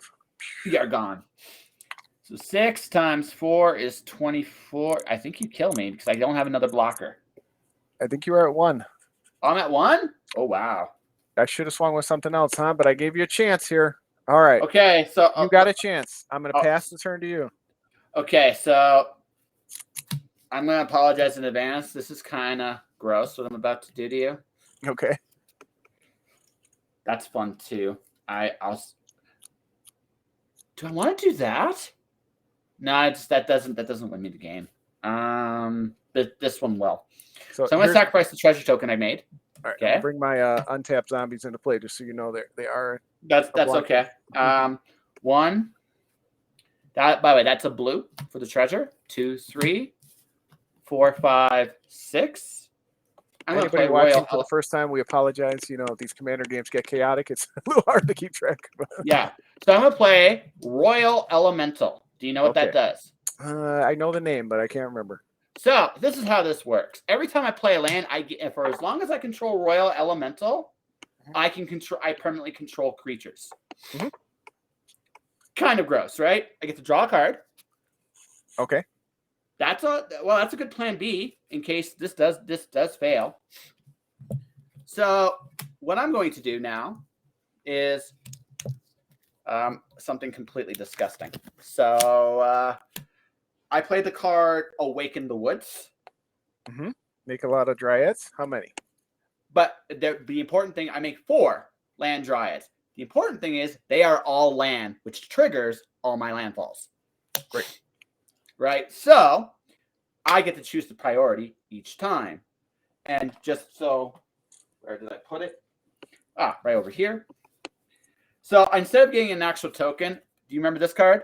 You're gone. So 6 times 4 is 24. I think you kill me because I don't have another blocker. I think you are at 1. I'm at 1? Oh, wow. I should have swung with something else, huh? But I gave you a chance here. All right. Okay, so you got a chance. I'm going to pass the turn to you. Okay, so I'm going to apologize in advance. This is kind of gross what I'm about to do to you. Okay. That's fun too. Do I want to do that? No, that doesn't win me the game. This one will. So I'm going to sacrifice the treasure token I made. All right, okay. Bring my untapped zombies into play just so you know they are. That's okay. One. That, by the way, that's a blue for the treasure. 2, 3, 4, 5, 6. I'm Anybody play watching Royal for the first time, we apologize. You know, these Commander games get chaotic. It's a little hard to keep track. Yeah. So I'm going to play Royal Elemental. Do you know what that does? I know the name, but I can't remember. So this is how this works. Every time I play a land, I get, for as long as I control Royal Elemental, I permanently control creatures. Kind of gross, right? I get to draw a card. Okay. That's a good plan B in case this does fail. So what I'm going to do now is something completely disgusting. So I played the card Awaken the Woods. Make a lot of dryads. How many? But the important thing, I make 4 land dryads. The important thing is they are all land, which triggers all my landfalls. Great. Right? So I get to choose the priority each time. And just so, where did I put it? Right over here. So instead of getting an actual token, do you remember this card?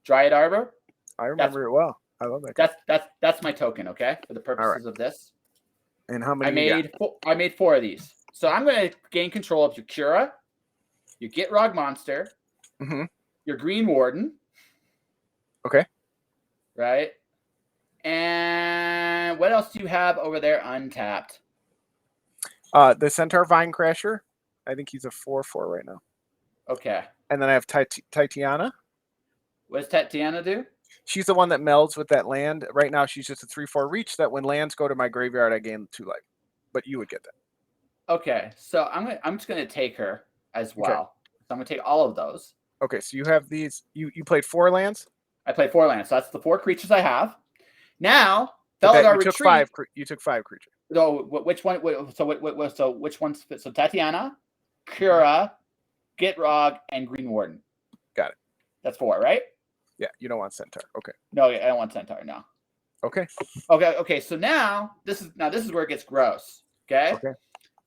Dryad Arbor? I remember it well. I love that card. That's my token, okay? For the purposes of this. And how many I made 4 of these. So I'm going to gain control of your Cura, your Gitrog Monster, your Green Warden. Okay. Right? And what else do you have over there untapped? The Centaur Vine Crasher. I think he's a 4/4 right now. Okay. And then I have Titiana. What does Tatiana do? She's the one that melds with that land. Right now, she's just a 3/4 reach that when lands go to my graveyard, I gain 2 life. But you would get that. Okay, so I'm just gonna take her as well. Okay. So I'm gonna take all of those. Okay, so you have these. You played 4 lands. I played 4 lands. So that's the 4 creatures I have. Now, you took 5. You took 5 creatures. So which one? So which ones? So Tatiana, Cura, Gitrog, and Green Warden. Got it. That's 4, right? Yeah, you don't want Centaur. Okay. No, I don't want Centaur. No. Okay. Okay. So now this is where it gets gross. Okay. Okay.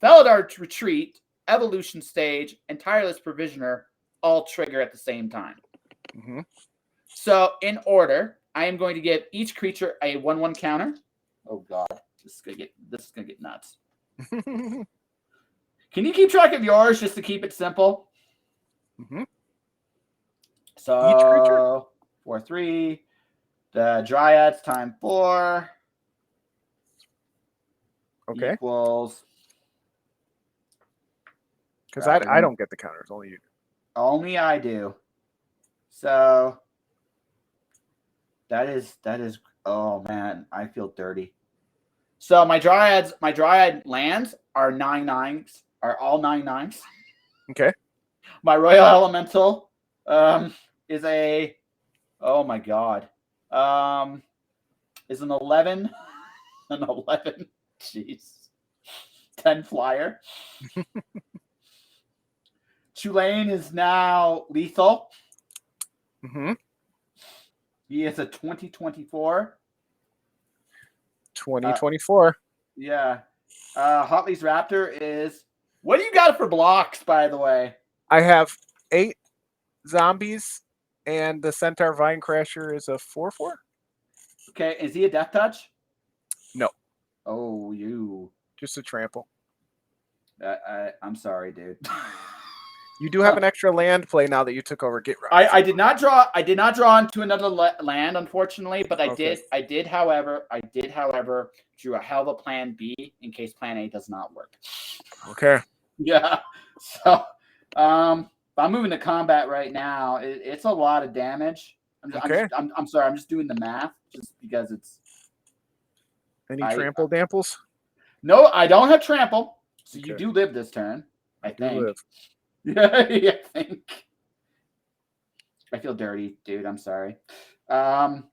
Felidar Retreat, Evolution Stage, and Tireless Provisioner all trigger at the same time. So in order, I am going to give each creature a 1/1 counter. Oh God, this is gonna get nuts. Can you keep track of yours just to keep it simple? So each creature 4/3. The Dryads time 4. Okay. Equals. Because I don't get the counters, only you do. Only I do. So that is oh man, I feel dirty. So my Dryad lands are 9/9s, are all 9/9s. Okay. My Royal Elemental is a oh my God. Is an 11. An 11. Jeez. 10 flyer. Chulane is now lethal. He is a 2024. 2024. Yeah. Hotley's Raptor is. What do you got for blocks, by the way? I have 8 zombies, and the Centaur Vine Crasher is a 4/4. Okay. Is he a death touch? No. Oh, you. Just a trample. I'm sorry, dude. You do have an extra land play now that you took over Gitrog. I did not draw into another land, unfortunately, but I did, however, drew a hell of a plan B in case plan A does not work. Okay. Yeah. So I'm moving to combat right now. It's a lot of damage. I'm sorry, I'm just doing the math just because it's any trample damples? No, I don't have trample. So you do live this turn, I think. Live. Yeah, I think. I feel dirty, dude. I'm sorry. Holly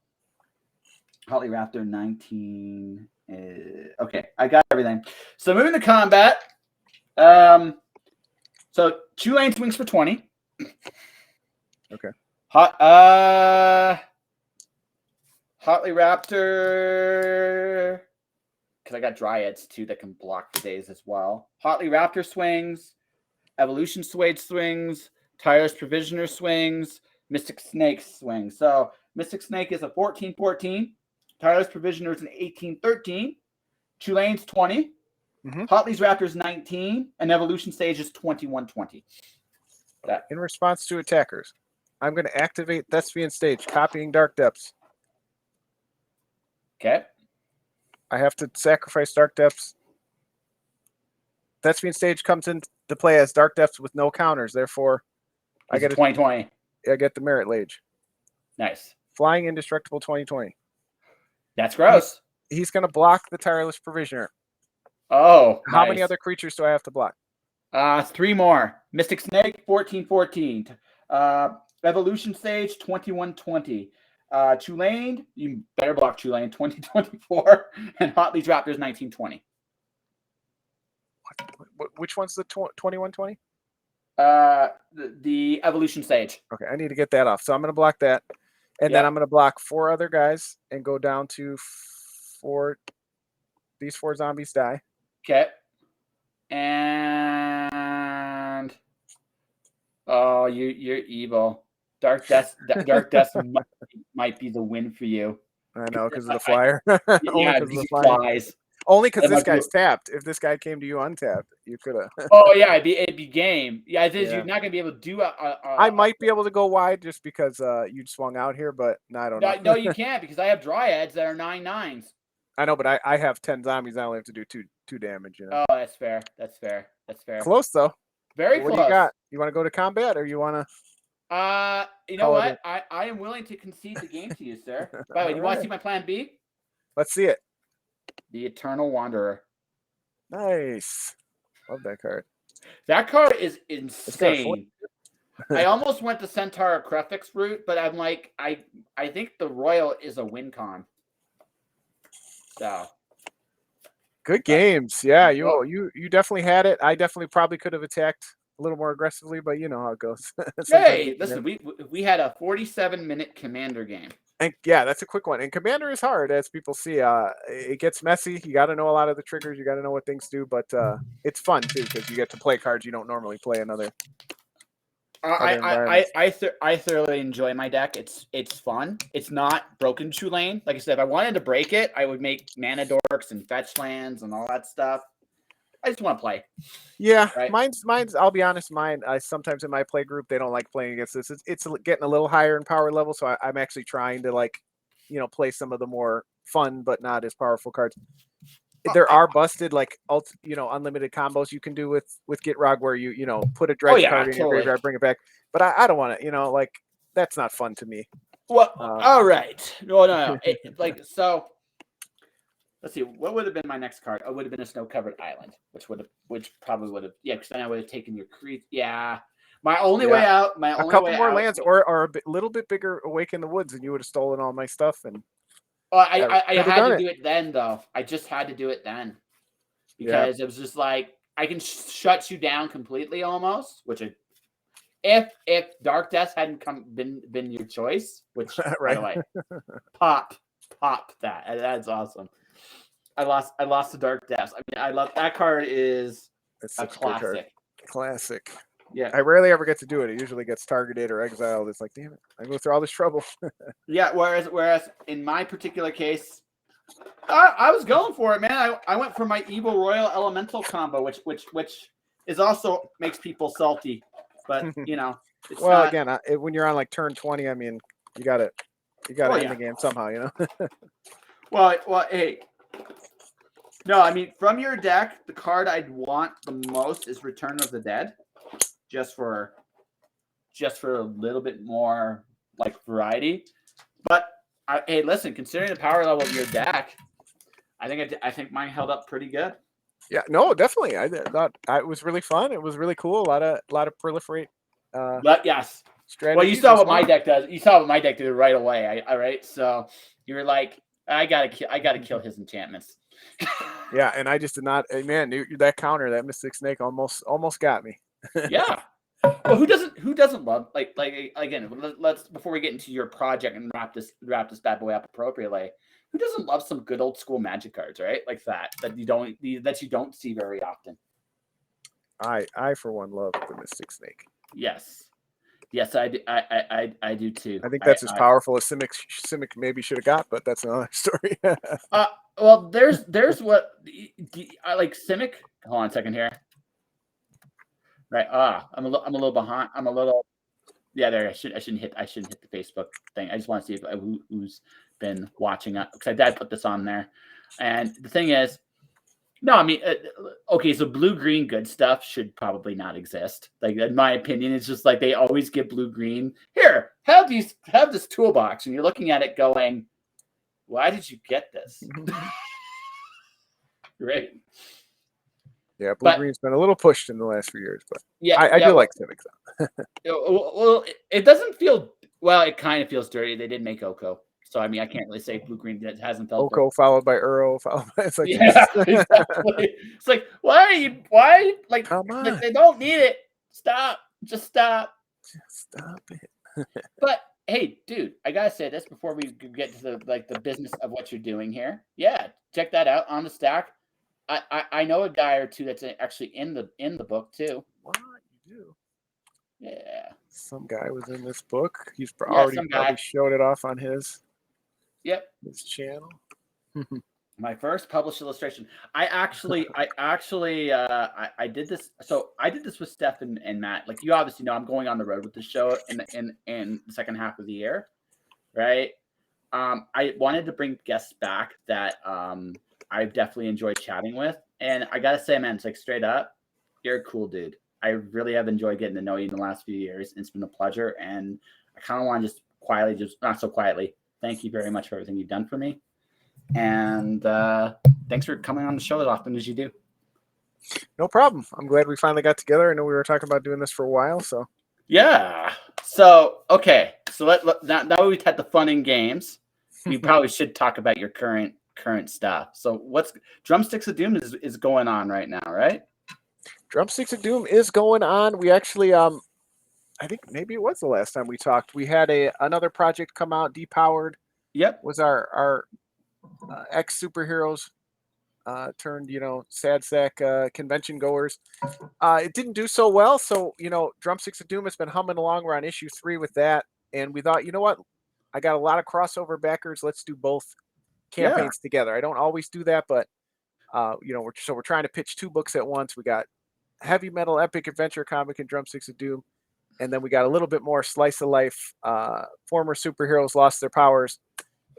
Raptor 19. Okay, I got everything. So moving to combat. So Chulane swings for 20. Okay. Hotly Raptor. Because I got Dryads too that can block the days as well. Hotly Raptor swings. Evolution Suede swings. Tireless Provisioner swings. Mystic Snake swings. So Mystic Snake is a 14-14. Tireless Provisioner is an 18-13. Chulane's 20. Hotly's Raptor's 19. And Evolution Stage is 21-20. In response to attackers, I'm going to activate Thespian Stage, copying Dark Depths. Okay. I have to sacrifice Dark Depths. Thespian Stage comes into play as Dark Depths with no counters. Therefore, I get 2020. I get the Merit Lage. Nice. Flying Indestructible 2020. That's gross. He's going to block the Tireless Provisioner. Oh, How many other creatures do I have to block? 3 more. Mystic Snake, 14-14. Evolution Stage, 21-20. Chulane, you better block Chulane, 20-24. And Hotly's Raptors, 19-20. Which one's the 21-20? The Evolution Stage. Okay, I need to get that off. So I'm going to block that. And then I'm going to block 4 other guys and go down to 4. These 4 zombies die. Okay. And you're evil. Dark Death might be the win for you. I know, because of the flyer. Yeah, because he flies. Only because this guy's tapped. If this guy came to you untapped, you could have. Oh yeah, it'd be game. Yeah, you're not gonna be able to do I might be able to go wide just because you swung out here, but no, I don't know. No, you can't because I have Dryads that are 9/9s. I know, but I have 10 zombies. I only have to do two damage. You know. Oh, that's fair. That's fair. Close though. Very close. What do you got? You want to go to combat or you want to? You know what? I am willing to concede the game to you, sir. By the way, you want to see my plan B? Let's see it. The Eternal Wanderer. Nice. Love that card. That card is insane. I almost went the Centaur Crefix route, but I'm like, I think the Royal is a win con. So good games. Yeah, you definitely had it. I definitely probably could have attacked a little more aggressively, but you know how it goes. Hey, listen, we had a 47-minute Commander game. And yeah, that's a quick one. And Commander is hard, as people see. It gets messy. You got to know a lot of the triggers. You got to know what things do, but it's fun too because you get to play cards you don't normally play in other. I thoroughly enjoy my deck. It's fun. It's not broken Chulane. Like I said, if I wanted to break it, I would make mana dorks and fetch lands and all that stuff. I just want to play. Yeah, right? mine's. I'll be honest, mine. I sometimes in my play group they don't like playing against this. It's getting a little higher in power level, so I'm actually trying to play some of the more fun but not as powerful cards. There are busted unlimited combos you can do with Gitrog where you put a dredge card in your graveyard, bring it back. But I don't want to that's not fun to me. Well, all right, no. So. Let's see. What would have been my next card? It would have been a snow-covered island, which probably would have, because then I would have taken your creep. Yeah, my only way out. A couple more lands, or a little bit bigger Awake in the Woods, and you would have stolen all my stuff. And I had to do it then, though. I just had to do it then because it was just like I can shut you down completely almost. Which if Dark Death hadn't been your choice, which by the way, pop that. That's awesome. I lost to Dark Depths. I mean, I love that card. It's a classic. Classic. Yeah. I rarely ever get to do it. It usually gets targeted or exiled. It's like, damn it, I go through all this trouble. Yeah. Whereas in my particular case, I was going for it, man. I went for my Evil Royal Elemental combo, which is also makes people salty, but It's well, not... again, when you're on like turn 20, I mean, you got to end the game somehow, Well, hey. No, I mean, from your deck, the card I'd want the most is Return of the Dead, just for a little bit more variety. But hey, listen, considering the power level of your deck, I think mine held up pretty good. Yeah, no, definitely. I thought it was really fun. It was really cool. A lot of proliferate. But yes, Well, you Strategies saw is what my fun. deck does. You saw what my deck did right away. All right, so you were like, I gotta kill his enchantments. Yeah, and I just did not. Man, that counter, that Mystic Snake, almost got me. Yeah. Well, who doesn't love like again? Let's before we get into your project and wrap this bad boy up appropriately. Who doesn't love some good old school Magic cards, right? Like that you don't see very often. I for one love the Mystic Snake. Yes. Yes, I do. I do too. I think that's as powerful as Simic maybe should have got, but that's another story. Uh, well, there's what I like Simic. Hold on a second here. Right. I'm a little behind. I'm a little. Yeah, there. I shouldn't hit the Facebook thing. I just want to see if who's been watching it because I did put this on there, and the thing is, no, I mean, okay, so blue green good stuff should probably not exist. Like in my opinion, it's just like they always give blue green. Here, have this toolbox, and you're looking at it going, why did you get this? Right. Yeah, blue green's been a little pushed in the last few years, but yeah, I do like Simic though. Well, it doesn't feel well. It kind of feels dirty. They did make Oko, so I mean, I can't really say blue green hasn't felt Oko followed by Uro, it's like yeah, exactly. It's like why like come on, like, they don't need it. Stop, just stop it. But hey, dude, I gotta say this before we get to the business of what you're doing here. Yeah, check that out on the stack. I know a guy or two that's actually in the book too. What you do? Yeah. Some guy was in this book. He's already probably showed it off on his channel. My first published illustration. I did this. So I did this with Steph and Matt. Like you obviously know, I'm going on the road with the show in the second half of the year, right? I wanted to bring guests back that I definitely enjoyed chatting with, and I gotta say, man, it's like straight up, you're a cool dude. I really have enjoyed getting to know you in the last few years. It's been a pleasure, and I kind of want to just quietly, just not so quietly, thank you very much for everything you've done for me. And thanks for coming on the show as often as you do. No problem. I'm glad we finally got together. I know we were talking about doing this for a while, so yeah. So okay, so now we've had the fun and games. We probably should talk about your current stuff. So what's Drumsticks of Doom is going on right now, right? Drumsticks of Doom is going on. We actually I think maybe it was the last time we talked. We had another project come out, Depowered. Yep. Was our ex superheroes turned, sad sack convention goers. It didn't do so well. So, Drumsticks of Doom has been humming along. We're on issue 3 with that. And we thought, you know what? I got a lot of crossover backers. Let's do both campaigns together. I don't always do that, but we're trying to pitch 2 books at once. We got heavy metal epic adventure comic and Drumsticks of Doom. And then we got a little bit more slice of life. Former superheroes lost their powers.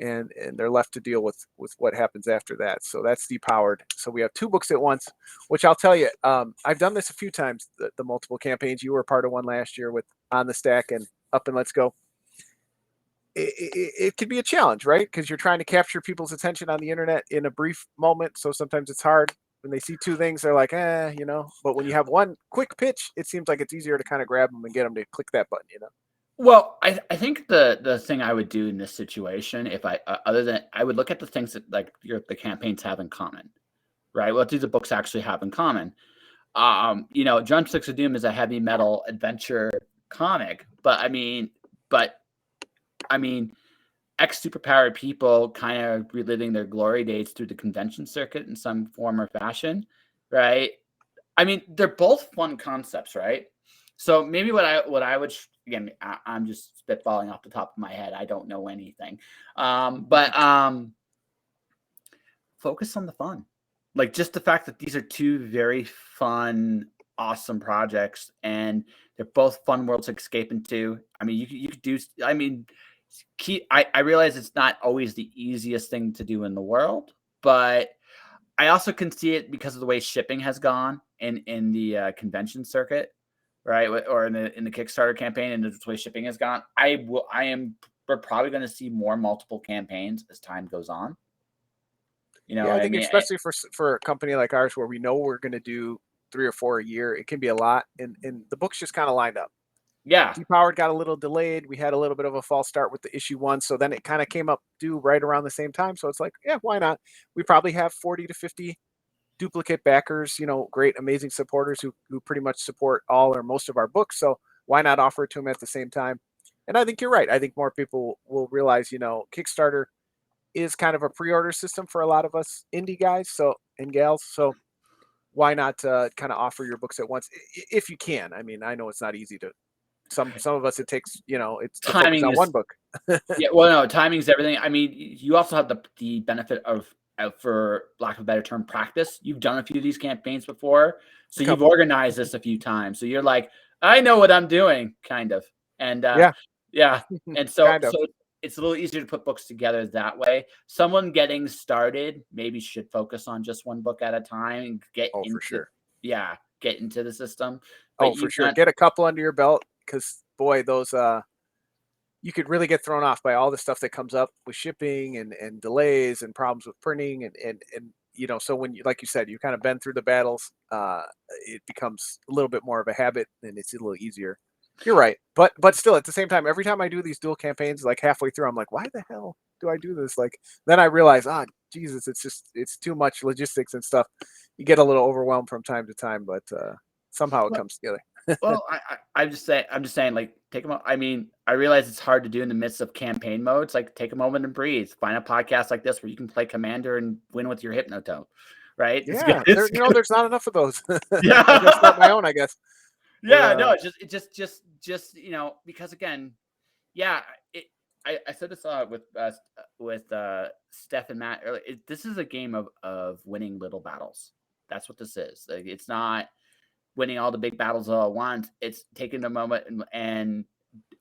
And they're left to deal with what happens after that. So that's Depowered. So we have 2 books at once, which I'll tell you, I've done this a few times, the multiple campaigns. You were part of one last year with On the Stack and Up and Let's Go. It could be a challenge, right? Because you're trying to capture people's attention on the internet in a brief moment. So sometimes it's hard. When they see 2 things, they're like, But when you have one quick pitch, it seems like it's easier to kind of grab them and get them to click that button, Well, I think the thing I would do in this situation, if I other than I would look at the things that like the campaigns have in common, right? What do the books actually have in common? Drumsticks of Doom is a heavy metal adventure comic, but I mean, ex superpowered people kind of reliving their glory days through the convention circuit in some form or fashion, right? I mean, they're both fun concepts, right? So maybe what I would again, I'm just spitballing off the top of my head. I don't know anything, but focus on the fun, like just the fact that these are 2 very fun, awesome projects, and they're both fun worlds to escape into. I mean, you could do. I mean, I realize it's not always the easiest thing to do in the world, but I also can see it because of the way shipping has gone in the convention circuit, right? Or in the Kickstarter campaign, and the way shipping has gone. We're probably going to see more multiple campaigns as time goes on. I think especially for a company like ours where we know we're going to do 3 or 4 a year, it can be a lot, and the books just kind of lined up. Yeah. Depowered got a little delayed. We had a little bit of a false start with the issue 1, so then it kind of came up due right around the same time. So it's like, yeah, why not? We probably have 40 to 50 duplicate backers, great, amazing supporters who pretty much support all or most of our books. So why not offer it to them at the same time? And I think you're right. I think more people will realize, Kickstarter is kind of a pre-order system for a lot of us indie guys and gals. So why not kind of offer your books at once if you can? I mean, I know it's not easy to some of us. It takes it's to focus Timing on is one book. Yeah, well, no, timing is everything. I mean, you also have the benefit of, for lack of a better term, practice. You've done a few of these campaigns before, A so you've couple, organized this a few times. So you're like, I know what I'm doing, kind of. And yeah, yeah, and kind of. so it's a little easier to put books together that way. Someone getting started maybe should focus on just one book at a time and Oh, for sure. get into the system. Oh, But for you've sure. done Get a couple under your belt because boy, those you could really get thrown off by all the stuff that comes up with shipping and delays and problems with printing and so when you, like you said, you kind of been through the battles, it becomes a little bit more of a habit and it's a little easier. You're right, but still at the same time, every time I do these dual campaigns, like halfway through, I'm like, why the hell do I do this? Like then I realize, Jesus, it's too much logistics and stuff. You get a little overwhelmed from time to time, but somehow it comes together. Well, I'm just saying, like, take a moment. I mean, I realize it's hard to do in the midst of campaign modes. Like, take a moment and breathe. Find a podcast like this where you can play Commander and win with your Hypnotone, right? It's good. Yeah, It's good. there's not enough of those. Yeah, I gotta start my own, I guess. But yeah. No, just because again, yeah. I said this with Steph and Matt earlier. This is a game of winning little battles. That's what this is. Like, it's not winning all the big battles all at once. It's taking a moment and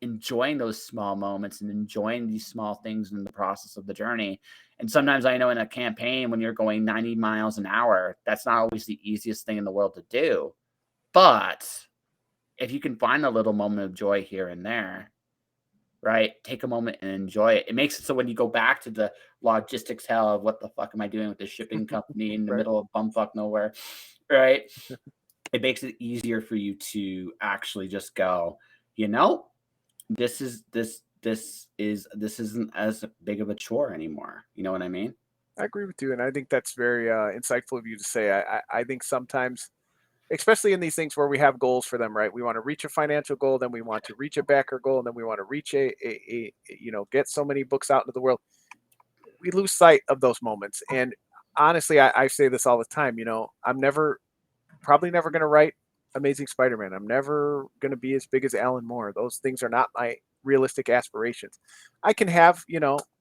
enjoying those small moments and enjoying these small things in the process of the journey. And sometimes I know in a campaign, when you're going 90 miles an hour, that's not always the easiest thing in the world to do. But if you can find a little moment of joy here and there, right? Take a moment and enjoy it. It makes it so when you go back to the logistics hell of what the fuck am I doing with this shipping company in the right. middle of bumfuck nowhere, right? It makes it easier for you to actually just go, this isn't as big of a chore anymore. You know what I mean? I agree with you, and I think that's very insightful of you to say. I think sometimes, especially in these things where we have goals for them, right? We want to reach a financial goal, then we want to reach a backer goal, and then we want to reach a get so many books out into the world. We lose sight of those moments. And honestly, I say this all the time. I'm probably never going to write Amazing Spider-Man. I'm never going to be as big as Alan Moore. Those things are not my realistic aspirations. I can have,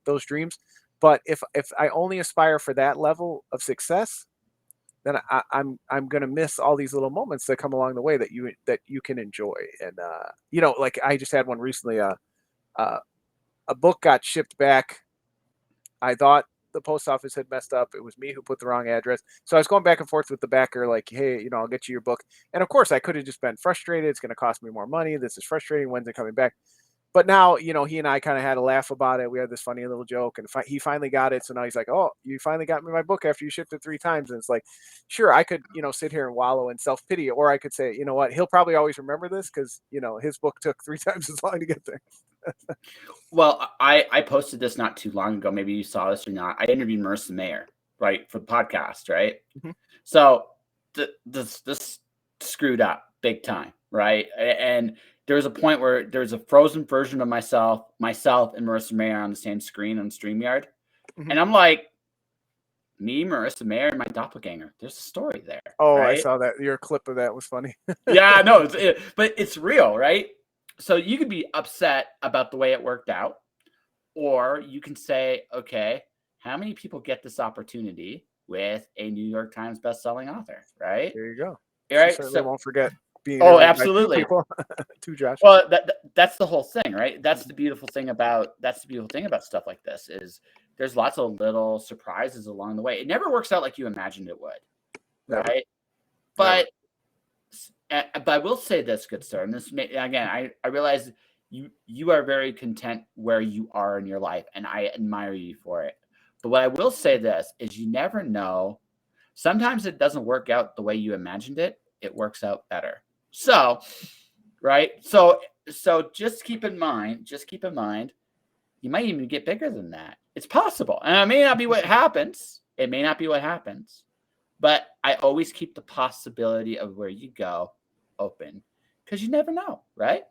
those dreams, but if I only aspire for that level of success, then I'm going to miss all these little moments that come along the way that you can enjoy. And like I just had one recently. A book got shipped back. I thought the post office had messed up. It was me who put the wrong address. So I was going back and forth with the backer, like, hey, I'll get you your book. And of course, I could have just been frustrated. It's going to cost me more money. This is frustrating. When's it coming back? But now, he and I kind of had a laugh about it. We had this funny little joke, and he finally got it. So now he's like, "Oh, you finally got me my book after you shipped it 3 times." And it's like, sure, I could, sit here and wallow in self pity, or I could say, you know what, he'll probably always remember this because his book took 3 times as long to get there. Well, I posted this not too long ago. Maybe you saw this or not. I interviewed Marissa Mayer, right, for the podcast, right? Mhm. So this screwed up big time, right? And there was a point where there's a frozen version of myself and Marissa Mayer on the same screen on StreamYard. Mhm. And I'm like, me, Marissa Mayer, and my doppelganger. There's a story there, Oh, I right? saw that. Your clip of that was funny. Yeah, no, but it's real, right? So you could be upset about the way it worked out, or you can say, okay, how many people get this opportunity with a New York Times bestselling author, right? There you go. She Right. certainly So, won't forget being oh, interviewed by 2 absolutely. people, 2 Joshes. Well, that's the whole thing, right? That's the beautiful thing about stuff like this is there's lots of little surprises along the way. It never works out like you imagined it would, Never, right? never. But I will say this, good sir, and this again, I realize you are very content where you are in your life, and I admire you for it. But what I will say this is you never know. Sometimes it doesn't work out the way you imagined it. It works out better. So, right? So so just keep in mind, you might even get bigger than that. It's possible. And it may not be what happens. It may not be what happens. But I always keep the possibility of where you go open because you never know, right?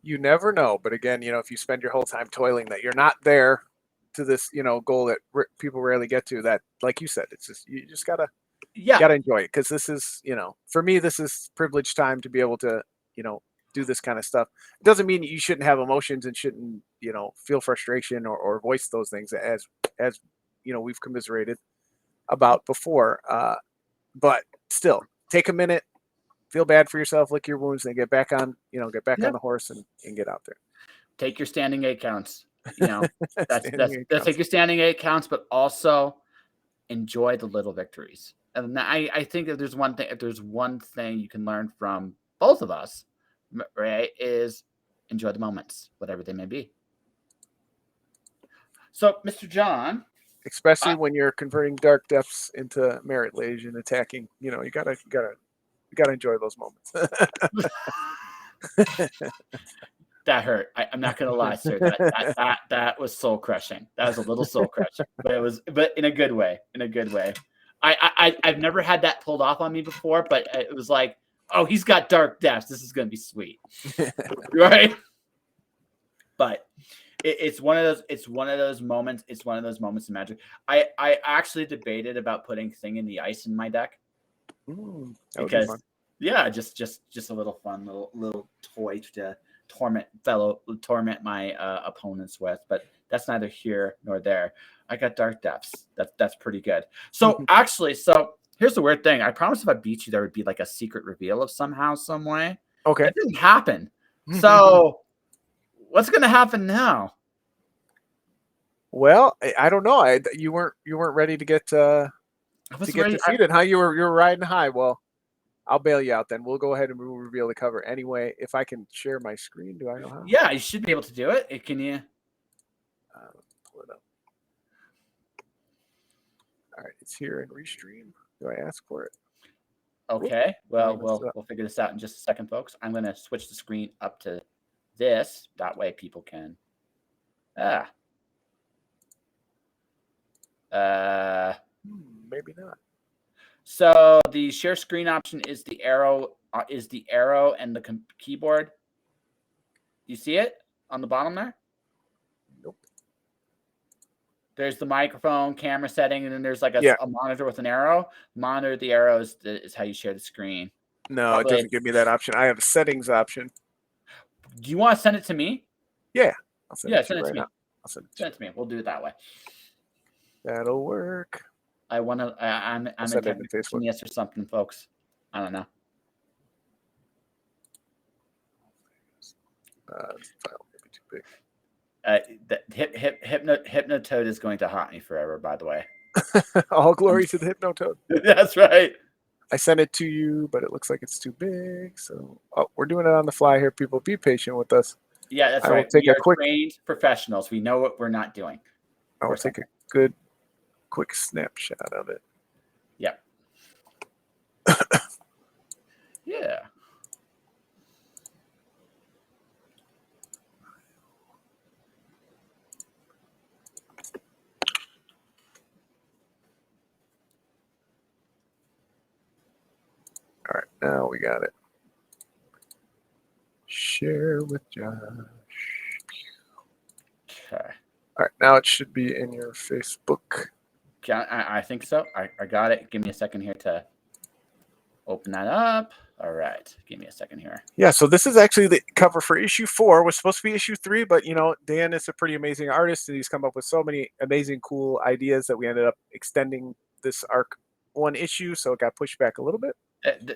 You never know. But again, if you spend your whole time toiling that you're not there to this, goal that people rarely get to, that, like you said, it's just, you just gotta enjoy it. Cause this is, for me, this is privileged time to be able to, do this kind of stuff. It doesn't mean you shouldn't have emotions and shouldn't, feel frustration or voice those things as, we've commiserated about before. But still take a minute, feel bad for yourself, lick your wounds, then get back on, on the horse and get out there. Take your standing 8 counts. That's take your standing 8 counts, but also enjoy the little victories. And I think if there's one thing you can learn from both of us, right, is enjoy the moments, whatever they may be. So, Mr. Jon, especially when you're converting dark depths into merit lage and attacking, you gotta enjoy those moments. That hurt. I'm not gonna lie, sir. That was soul crushing. That was a little soul crushing, but in a good way. I've never had that pulled off on me before, but it was like, oh, he's got dark depths. This is gonna be sweet, right? But it's one of those. It's one of those moments. It's one of those moments of magic. I actually debated about putting Thing in the Ice in my deck because just a little fun little toy to torment my opponents with. But that's neither here nor there. I got dark depths. That's pretty good. So actually, here's the weird thing. I promised if I beat you, there would be like a secret reveal of somehow, some way. Okay. It didn't happen. So what's going to happen now? Well, I don't know. You weren't ready to get defeated, huh? You were riding high. Well, I'll bail you out then. We'll go ahead and we'll reveal the cover anyway. If I can share my screen, do I know how? Yeah, you should be able to do it. Can you? Pull it up. All right, it's here in Restream. Do I ask for it? Okay. Well, we'll figure this out in just a second, folks. I'm going to switch the screen up to this. That way people can. Maybe not. So the share screen option is the arrow. And the keyboard. You see it on the bottom there? Nope. There's the microphone, camera setting, and then there's like a monitor with an arrow. Monitor the arrow is how you share the screen. No, it doesn't give me that option. I have a settings option. Do you want to send it to me? Yeah. I'll send it to me. I'll send it to me. We'll do it that way. That'll work. I'm attempting genius or something, folks. I don't know. This file may be too big. Hypnotoad is going to haunt me forever, by the way. All glory to the Hypnotoad. That's right. I sent it to you, but it looks like it's too big. So we're doing it on the fly here. People, be patient with us. Yeah, that's right. We are trained professionals. We know what we're not doing. I will take a good, quick snapshot of it. Yeah. Yeah. All right, now we got it. Share with Josh. Okay. All right, now it should be in your Facebook. I think so. I got it. Give me a second here to open that up. All right. Give me a second here. Yeah, so this is actually the cover for issue 4. It was supposed to be issue 3, but Dan is a pretty amazing artist, and he's come up with so many amazing, cool ideas that we ended up extending this arc 1 issue, so it got pushed back a little bit.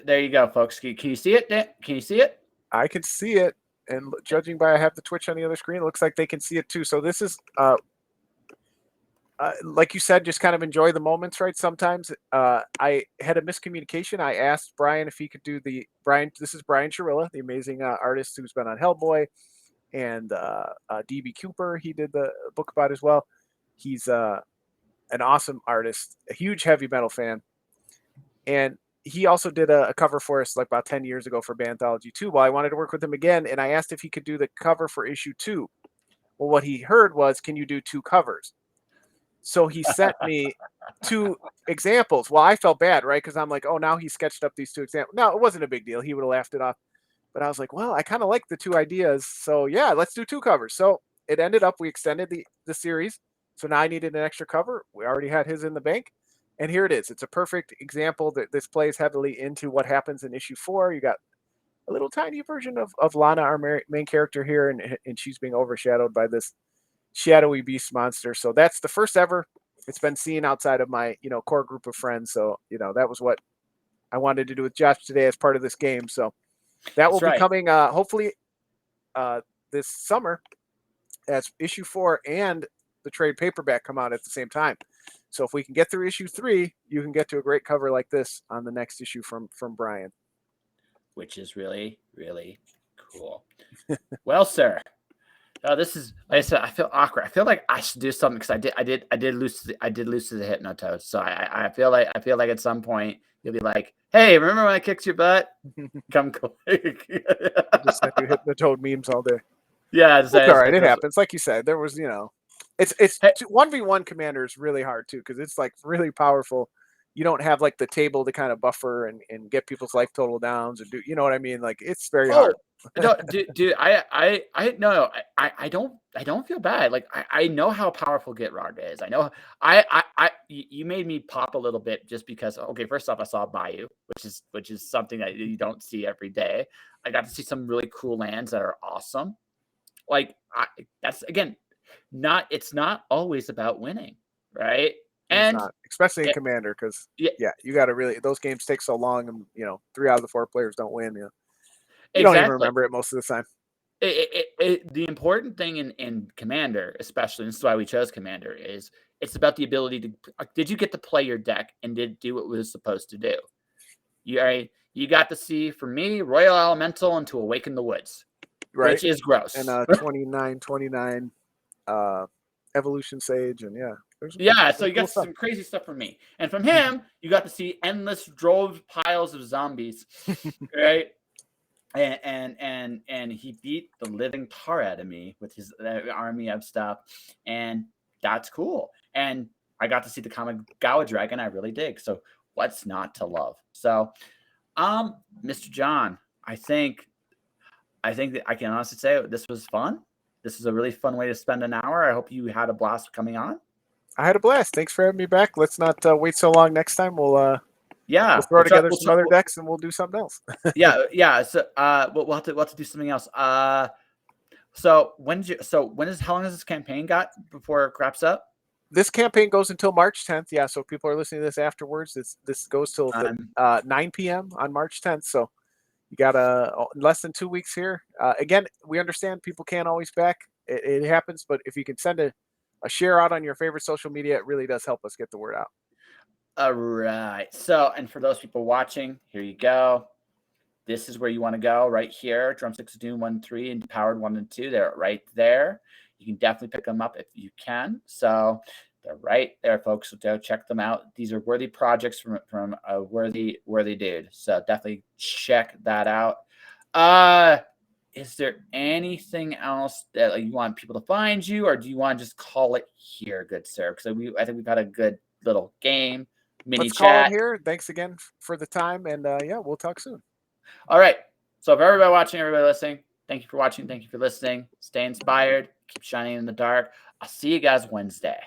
There you go, folks. Can you see it, Dan? Can you see it? I can see it, and judging by I have the Twitch on the other screen, it looks like they can see it too. So this is, like you said, just kind of enjoy the moments, right? Sometimes I had a miscommunication. I asked Brian if he could do this is Brian Chirilla, the amazing artist who's been on Hellboy, and D.B. Cooper, he did the book about as well. He's an awesome artist, a huge heavy metal fan. And he also did a cover for us like about 10 years ago for Banthology 2. Well, I wanted to work with him again, and I asked if he could do the cover for issue 2. Well, what he heard was, can you do 2 covers? So he sent me 2 examples. Well, I felt bad, right? Because I'm like, oh, now he sketched up these 2 examples. No, it wasn't a big deal. He would have laughed it off. But I was like, well, I kind of like the 2 ideas. So yeah, let's do 2 covers. So it ended up, we extended the series. So now I needed an extra cover. We already had his in the bank. And here it is. It's a perfect example that this plays heavily into what happens in issue 4. You got a little tiny version of Lana, our main character here, and she's being overshadowed by this shadowy beast monster. So that's the first ever it's been seen outside of my core group of friends. So that was what I wanted to do with Josh today as part of this game. So that will be coming hopefully this summer as issue 4 and the trade paperback come out at the same time. So if we can get through issue 3, you can get to a great cover like this on the next issue from Brian, which is really, really cool. Well, sir, this is, like I said, I feel awkward. I feel like I should do something because I did lose to the Hypnotoad. So I feel like at some point you'll be like, hey, remember when I kicked your butt? Come quick. Just send you Hypnotoad memes all day. Yeah, it's all right. It happens. Like you said, there was it's 1v1 commander is really hard too because it's like really powerful. You don't have like the table to kind of buffer and get people's life total downs or do what I mean? Like it's very hard. No, dude, I don't feel bad. Like I know how powerful Gitrog is. I know you made me pop a little bit just because. Okay, first off, I saw Bayou, which is something that you don't see every day. I got to see some really cool lands that are awesome. Like that's again, it's not always about winning, right? And not, especially in Commander, because you got to really those games take so long, and 3 out of the 4 players don't win. You don't even remember it most of the time. The important thing in Commander, especially, and this is why we chose Commander, is it's about the ability to. Did you get to play your deck and did do what it was supposed to do? You got to see, for me, Royal Elemental and to Awaken the Woods, which is gross, and 29 Evolution Sage, and so you got some crazy stuff from me, and from him you got to see endless drove piles of zombies, right? And he beat the living tar out of me with his army of stuff, and that's cool. And I got to see the comic Gawa Dragon. I really dig. So what's not to love? So, Mr. John, I think that I can honestly say this was fun. This is a really fun way to spend an hour. I hope you had a blast coming on. I had a blast. Thanks for having me back. Let's not wait so long next time. We'll throw together some other decks and we'll do something else. yeah. So we'll have to do something else. So how long has this campaign got before it wraps up? This campaign goes until March 10th. Yeah, so if people are listening to this afterwards, this goes till 9 p.m. on March 10th. So you got less than 2 weeks here. Again, we understand people can't always back. It happens, but if you can send a share out on your favorite social media, it really does help us get the word out. All right. So, and for those people watching, here you go. This is where you want to go, right here. Drumsticks Doom 1, 3 and Powered 1 and 2. They're right there. You can definitely pick them up if you can. So they're right there, folks. So go check them out. These are worthy projects from a worthy dude. So definitely check that out. Is there anything else that you want people to find you, or do you want to just call it here, good sir? Because I think we've had a good little game. Let's call it here. Thanks again for the time, and we'll talk soon. All right. So for everybody watching, everybody listening, thank you for watching. Thank you for listening. Stay inspired. Keep shining in the dark. I'll see you guys Wednesday.